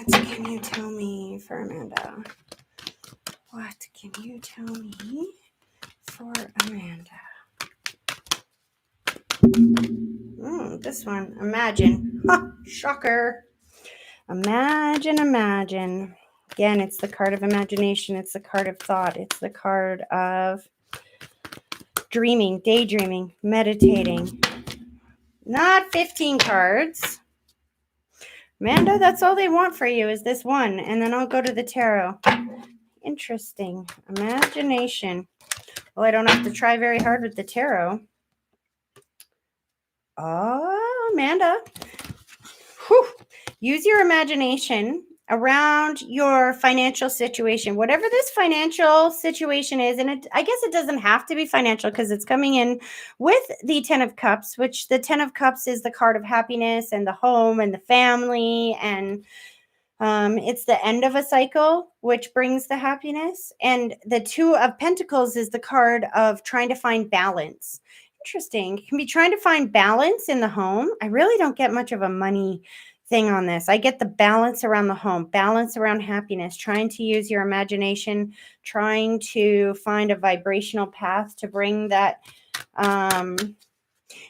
What can you tell me for Amanda? What can you tell me for Amanda? This one. Imagine. Shocker. Imagine. Again, it's the card of imagination. It's the card of thought. It's the card of dreaming, daydreaming, meditating. Not 15 cards. Amanda, that's all they want for you is this one. And then I'll go to the tarot. Interesting. Imagination. Well, I don't have to try very hard with the tarot. Oh, Amanda. use your imagination around your financial situation, whatever this financial situation is. And I guess it doesn't have to be financial because it's coming in with the 10 of Cups, which the 10 of Cups is the card of happiness and the home and the family. And it's the end of a cycle, which brings the happiness. And the 2 of Pentacles is the card of trying to find balance. Interesting. You can be trying to find balance in the home. I really don't get much of a money thing on this. I get the balance around the home, balance around happiness, trying to use your imagination, trying to find a vibrational path to bring that.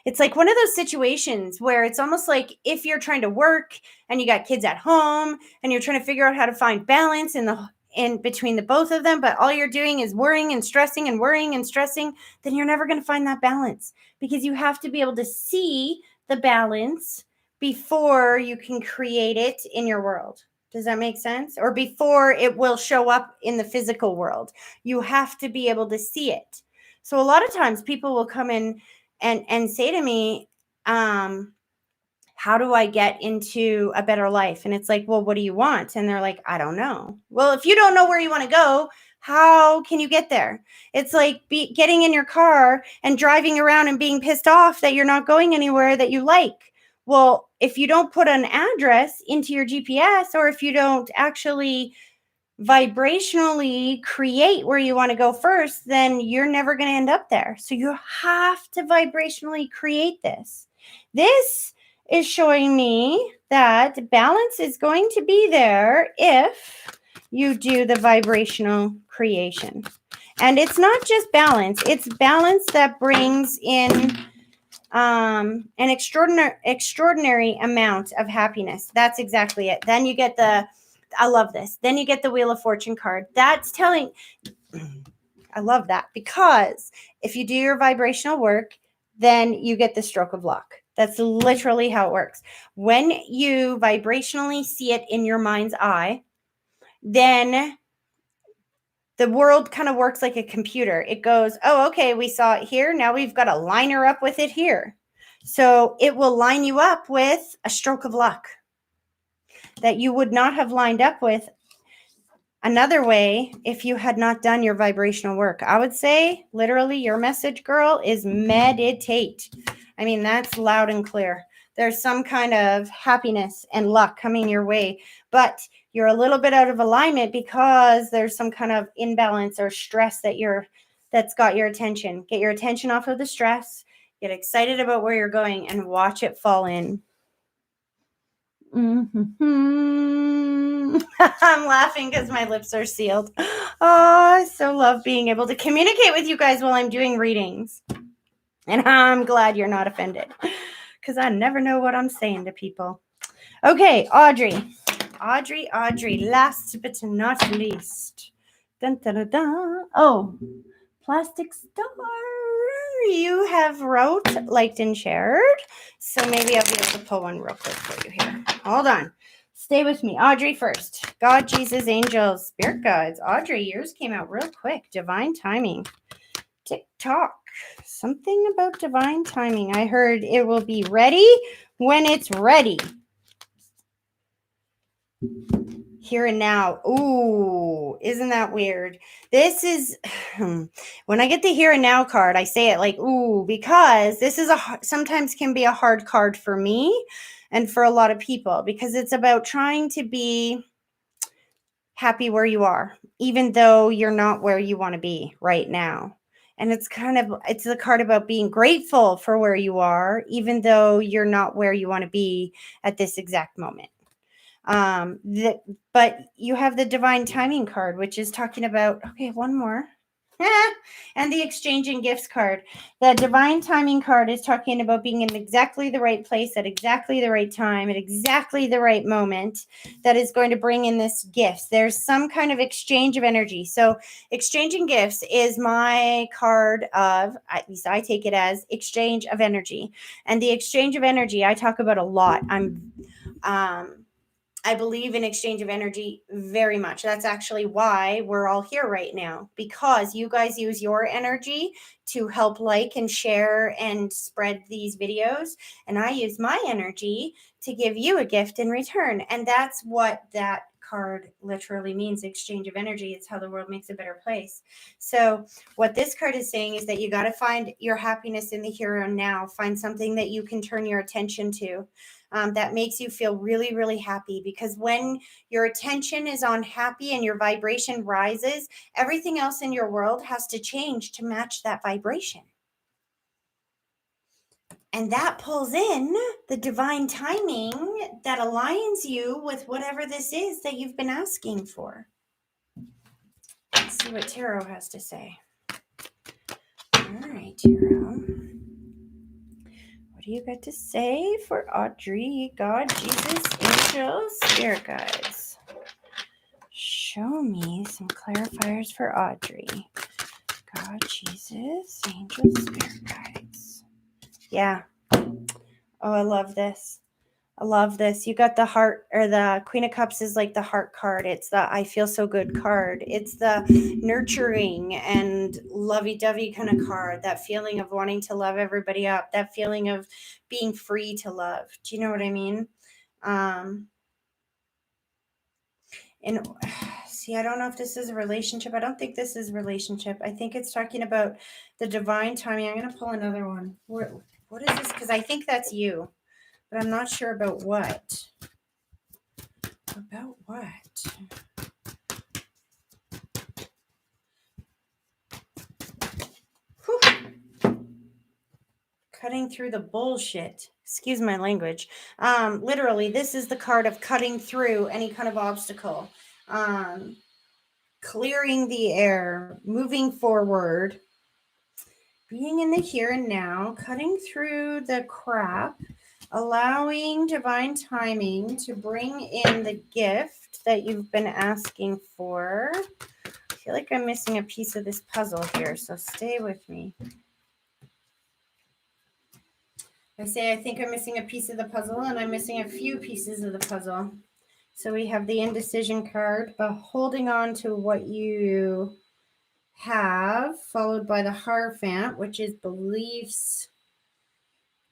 It's like one of those situations where it's almost like if you're trying to work and you got kids at home and you're trying to figure out how to find balance in between the both of them, but all you're doing is worrying and stressing and worrying and stressing, then you're never going to find that balance, because you have to be able to see the balance before you can create it in your world. Does that make sense? Or before it will show up in the physical world. You have to be able to see it. So a lot of times people will come in and say to me, how do I get into a better life? And it's like, well, what do you want? And they're like, I don't know. Well, if you don't know where you want to go, how can you get there? It's like getting in your car and driving around and being pissed off that you're not going anywhere that you like. Well, if you don't put an address into your GPS, or if you don't actually vibrationally create where you want to go first, then you're never going to end up there. So you have to vibrationally create this. This is showing me that balance is going to be there if you do the vibrational creation. And it's not just balance, it's balance that brings in an extraordinary amount of happiness. That's exactly it. Then you get I love this. Then you get the Wheel of Fortune card. That's telling, I love that, because if you do your vibrational work, then you get the stroke of luck. That's literally how it works. When you vibrationally see it in your mind's eye, then the world kind of works like a computer. It goes, oh, okay, we saw it here. Now we've got to line her up with it here. So it will line you up with a stroke of luck that you would not have lined up with another way if you had not done your vibrational work. I would say literally your message, girl, is meditate. I mean, that's loud and clear. There's some kind of happiness and luck coming your way, but you're a little bit out of alignment because there's some kind of imbalance or stress that's got your attention. Get your attention off of the stress, get excited about where you're going, and watch it fall in. Mm-hmm. I'm laughing because my lips are sealed. Oh, I so love being able to communicate with you guys while I'm doing readings. And I'm glad you're not offended, because I never know what I'm saying to people. Okay, Audrey, last but not least. Dun, dun, dun, dun. Oh, Plastic Star. You have wrote, liked, and shared. So maybe I'll be able to pull one real quick for you here. Hold on. Stay with me. Audrey first. God, Jesus, angels, spirit guides. Audrey, yours came out real quick. Divine timing. TikTok. Something about divine timing. I heard it will be ready when it's ready. Here and now. Ooh, isn't that weird? This is, when I get the here and now card, I say it like, ooh, because this is sometimes can be a hard card for me and for a lot of people, because it's about trying to be happy where you are, even though you're not where you want to be right now. And it's a card about being grateful for where you are, even though you're not where you want to be at this exact moment. But you have the divine timing card, which is talking about, okay, one more. And the exchanging gifts card. The divine timing card is talking about being in exactly the right place at exactly the right time at exactly the right moment that is going to bring in this gift. There's some kind of exchange of energy. So exchanging gifts is my card of, at least I take it as, exchange of energy. And the exchange of energy I talk about a lot. I believe in exchange of energy very much. That's actually why we're all here right now, because you guys use your energy to help like and share and spread these videos. And I use my energy to give you a gift in return. And that's what that card literally means, exchange of energy. It's how the world makes a better place. So what this card is saying is that you got to find your happiness in the here and now. Find something that you can turn your attention to. That makes you feel really, really happy, because when your attention is on happy and your vibration rises, everything else in your world has to change to match that vibration. And that pulls in the divine timing that aligns you with whatever this is that you've been asking for. Let's see what Tarot has to say. All right, Tarot. What do you got to say for Audrey? God, Jesus, angels, spirit guides. Show me some clarifiers for Audrey. God, Jesus, angels, spirit guides. Yeah. Oh, I love this. I love this. You got the heart, or the Queen of Cups is like the heart card. It's the I feel so good card. It's the nurturing and lovey-dovey kind of card. That feeling of wanting to love everybody up. That feeling of being free to love. Do you know what I mean? And see, I don't know if this is a relationship. I don't think this is a relationship. I think it's talking about the divine timing. I'm going to pull another one. What is this? Because I think that's you. But I'm not sure about what. About what? Whew. Cutting through the bullshit. Excuse my language. Literally, this is the card of cutting through any kind of obstacle. Clearing the air, moving forward, being in the here and now, cutting through the crap, allowing divine timing to bring in the gift that you've been asking for. I feel like I'm missing a piece of this puzzle here, so stay with me. I think I'm missing a piece of the puzzle, and I'm missing a few pieces of the puzzle. So we have the indecision card, but holding on to what you have, followed by the Hierophant, which is beliefs,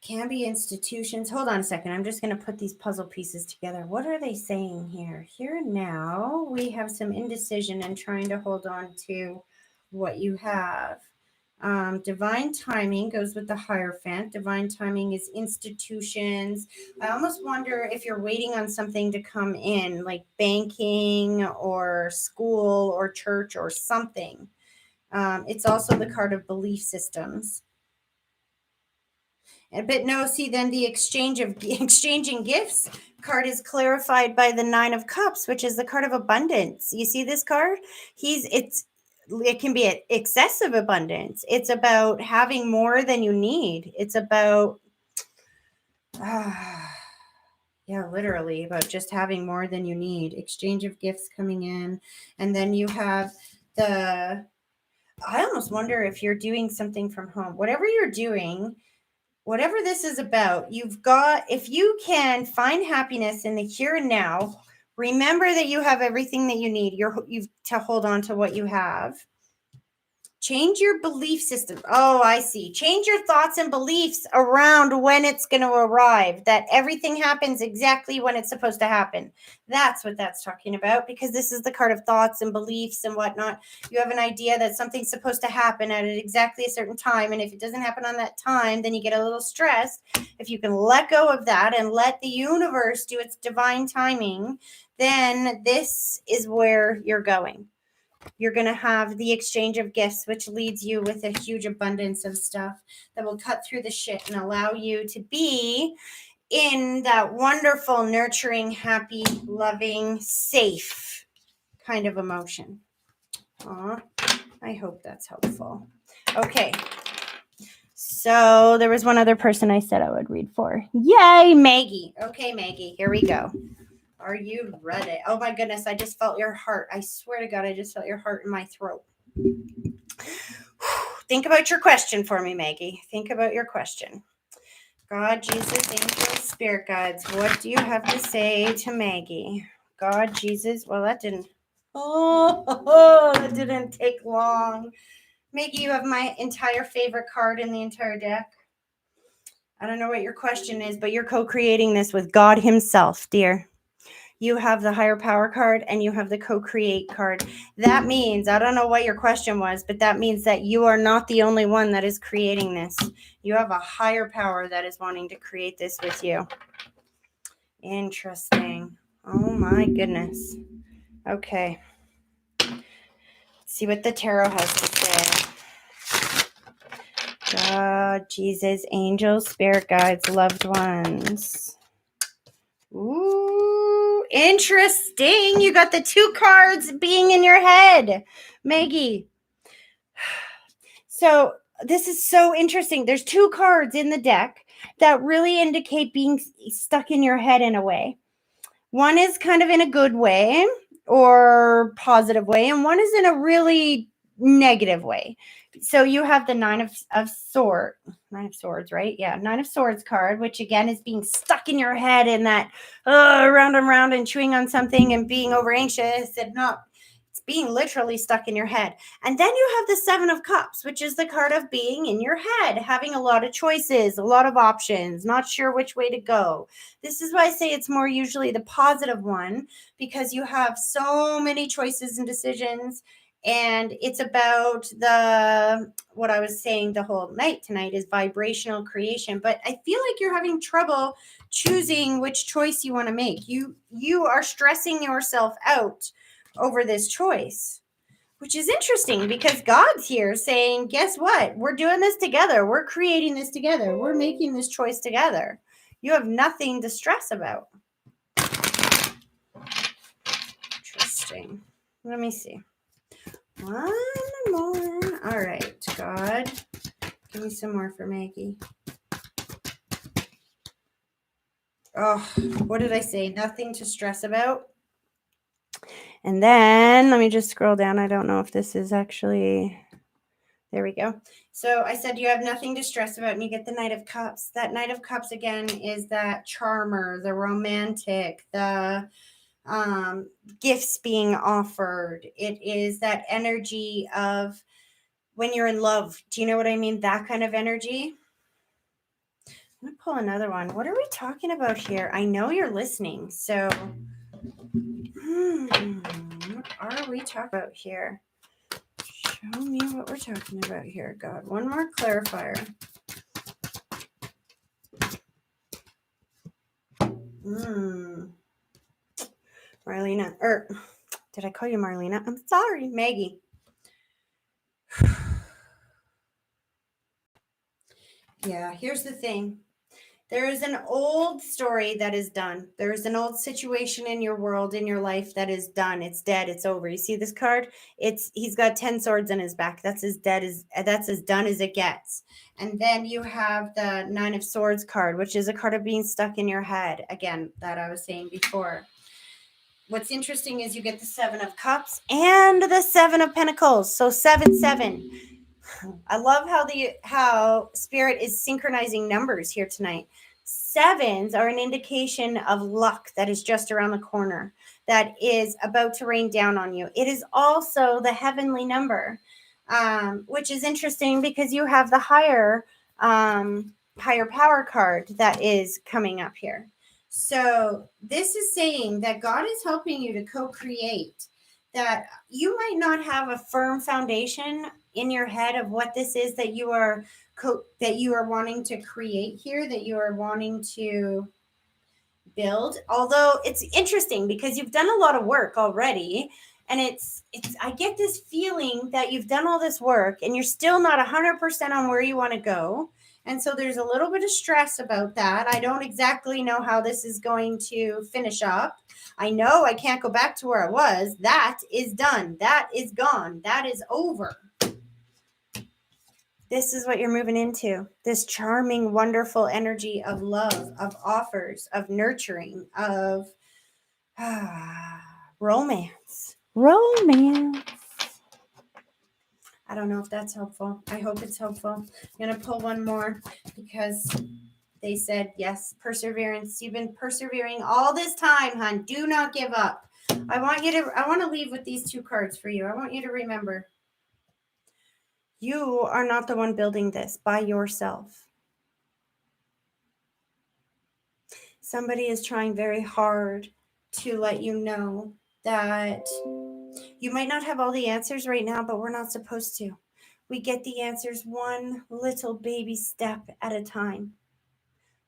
can be institutions. Hold on a second. I'm just going to put these puzzle pieces together. What are they saying here? Here and now, we have some indecision and trying to hold on to what you have. Divine timing goes with the Hierophant. Divine timing is institutions. I almost wonder if you're waiting on something to come in, like banking or school or church or something. It's also the card of belief systems. But no, see, then the exchanging gifts card is clarified by the Nine of Cups, which is the card of abundance. You see this card? It can be excessive abundance. It's about having more than you need. It's about, literally about just having more than you need. Exchange of gifts coming in. And then you have I almost wonder if you're doing something from home. Whatever you're doing, whatever this is about, if you can find happiness in the here and now, remember that you have everything that you need. You've to hold on to what you have. Change your belief system. Oh, I see. Change your thoughts and beliefs around when it's going to arrive, that everything happens exactly when it's supposed to happen. That's what that's talking about, because this is the card of thoughts and beliefs and whatnot. You have an idea that something's supposed to happen at exactly a certain time. And if it doesn't happen on that time, then you get a little stressed. If you can let go of that and let the universe do its divine timing, then this is where you're going. You're going to have the exchange of gifts, which leads you with a huge abundance of stuff that will cut through the shit and allow you to be in that wonderful, nurturing, happy, loving, safe kind of emotion. Aw, I hope that's helpful. Okay. So there was one other person I said I would read for. Yay, Maggie. Okay, Maggie, here we go. Are you ready? Oh my goodness, I just felt your heart. I swear to God, I just felt your heart in my throat. Think about your question for me, Maggie. Think about your question. God, Jesus, angels, spirit guides, what do you have to say to Maggie? God, Jesus, well, that didn't, that didn't take long. Maggie, you have my entire favorite card in the entire deck. I don't know what your question is, but you're co-creating this with God himself, dear. You have the higher power card and you have the co-create card. That means, I don't know what your question was, but that means that you are not the only one that is creating this. You have a higher power that is wanting to create this with you. Interesting. Oh my goodness. Okay. Let's see what the tarot has to say. God, Jesus, angels, spirit guides, loved ones. Ooh, interesting. You got the two cards being in your head, Maggie. So this is so interesting. There's two cards in the deck that really indicate being stuck in your head in a way. One is kind of in a good way or positive way, and one is in a really negative way. So you have the Nine of Swords, right? Yeah, Nine of Swords card, which again is being stuck in your head and that round and round and chewing on something and being over anxious and not. It's being literally stuck in your head. And then you have the Seven of Cups, which is the card of being in your head, having a lot of choices, a lot of options, not sure which way to go. This is why I say it's more usually the positive one, because you have so many choices and decisions. And it's about what I was saying the whole night tonight is vibrational creation. But I feel like you're having trouble choosing which choice you want to make. You are stressing yourself out over this choice, which is interesting because God's here saying, guess what? We're doing this together. We're creating this together. We're making this choice together. You have nothing to stress about. Interesting. Let me see. One more. All right, God. Give me some more for Maggie. Oh, what did I say? Nothing to stress about. And then let me just scroll down. I don't know if this is actually... There we go. So I said you have nothing to stress about, and you get the Knight of Cups. That Knight of Cups, again, is that charmer, the romantic, the gifts being offered. It is that energy of when you're in love. Do you know what I mean? That kind of energy. I'm going to pull another one. What are we talking about here? I know you're listening. So what are we talking about here? Show me what we're talking about here, God. One more clarifier. Marlena, did I call you Marlena? I'm sorry, Maggie. Yeah, here's the thing. There is an old story that is done. There is an old situation in your world, in your life that is done. It's dead. It's over. You see this card? He's got 10 swords in his back. That's as done as it gets. And then you have the Nine of Swords card, which is a card of being stuck in your head. Again, that I was saying before. What's interesting is you get the Seven of Cups and the Seven of Pentacles. So 7-7. I love how Spirit is synchronizing numbers here tonight. Sevens are an indication of luck that is just around the corner, that is about to rain down on you. It is also the heavenly number, which is interesting because you have the higher power card that is coming up here. So this is saying that God is helping you to co-create, that you might not have a firm foundation in your head of what this is that you are wanting to create here, that you are wanting to build. Although it's interesting because you've done a lot of work already, and I get this feeling that you've done all this work and you're still not 100% on where you want to go. And so there's a little bit of stress about that. I don't exactly know how this is going to finish up. I know I can't go back to where I was. That is done. That is gone. That is over. This is what you're moving into. This charming, wonderful energy of love, of offers, of nurturing, of romance. Romance. I don't know if that's helpful. I hope it's helpful. I'm going to pull one more because They said, yes, perseverance. You've been persevering all this time, hon. Do not give up. I want to leave with these 2 cards for you. I want you to remember, you are not the one building this by yourself. Somebody is trying very hard to let you know that you might not have all the answers right now, but we're not supposed to. We get the answers one little baby step at a time.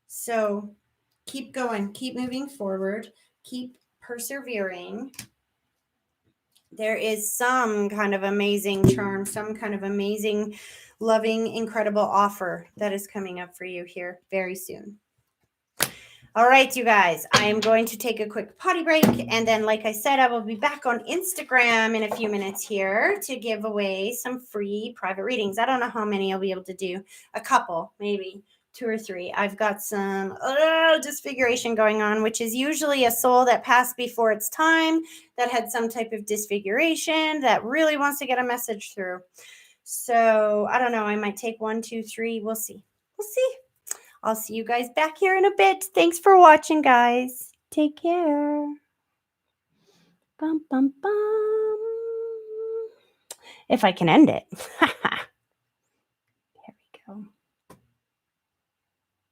So keep going, keep moving forward, keep persevering. There is some kind of amazing charm, some kind of amazing, loving, incredible offer that is coming up for you here very soon. All right, you guys, I am going to take a quick potty break. And then, like I said, I will be back on Instagram in a few minutes here to give away some free private readings. I don't know how many I'll be able to do. A couple, maybe 2 or 3. I've got some disfiguration going on, which is usually a soul that passed before its time, that had some type of disfiguration, that really wants to get a message through. So I don't know. I might take 1, 2, 3. We'll see. We'll see. I'll see you guys back here in a bit. Thanks for watching, guys. Take care. Bum, bum, bum. If I can end it.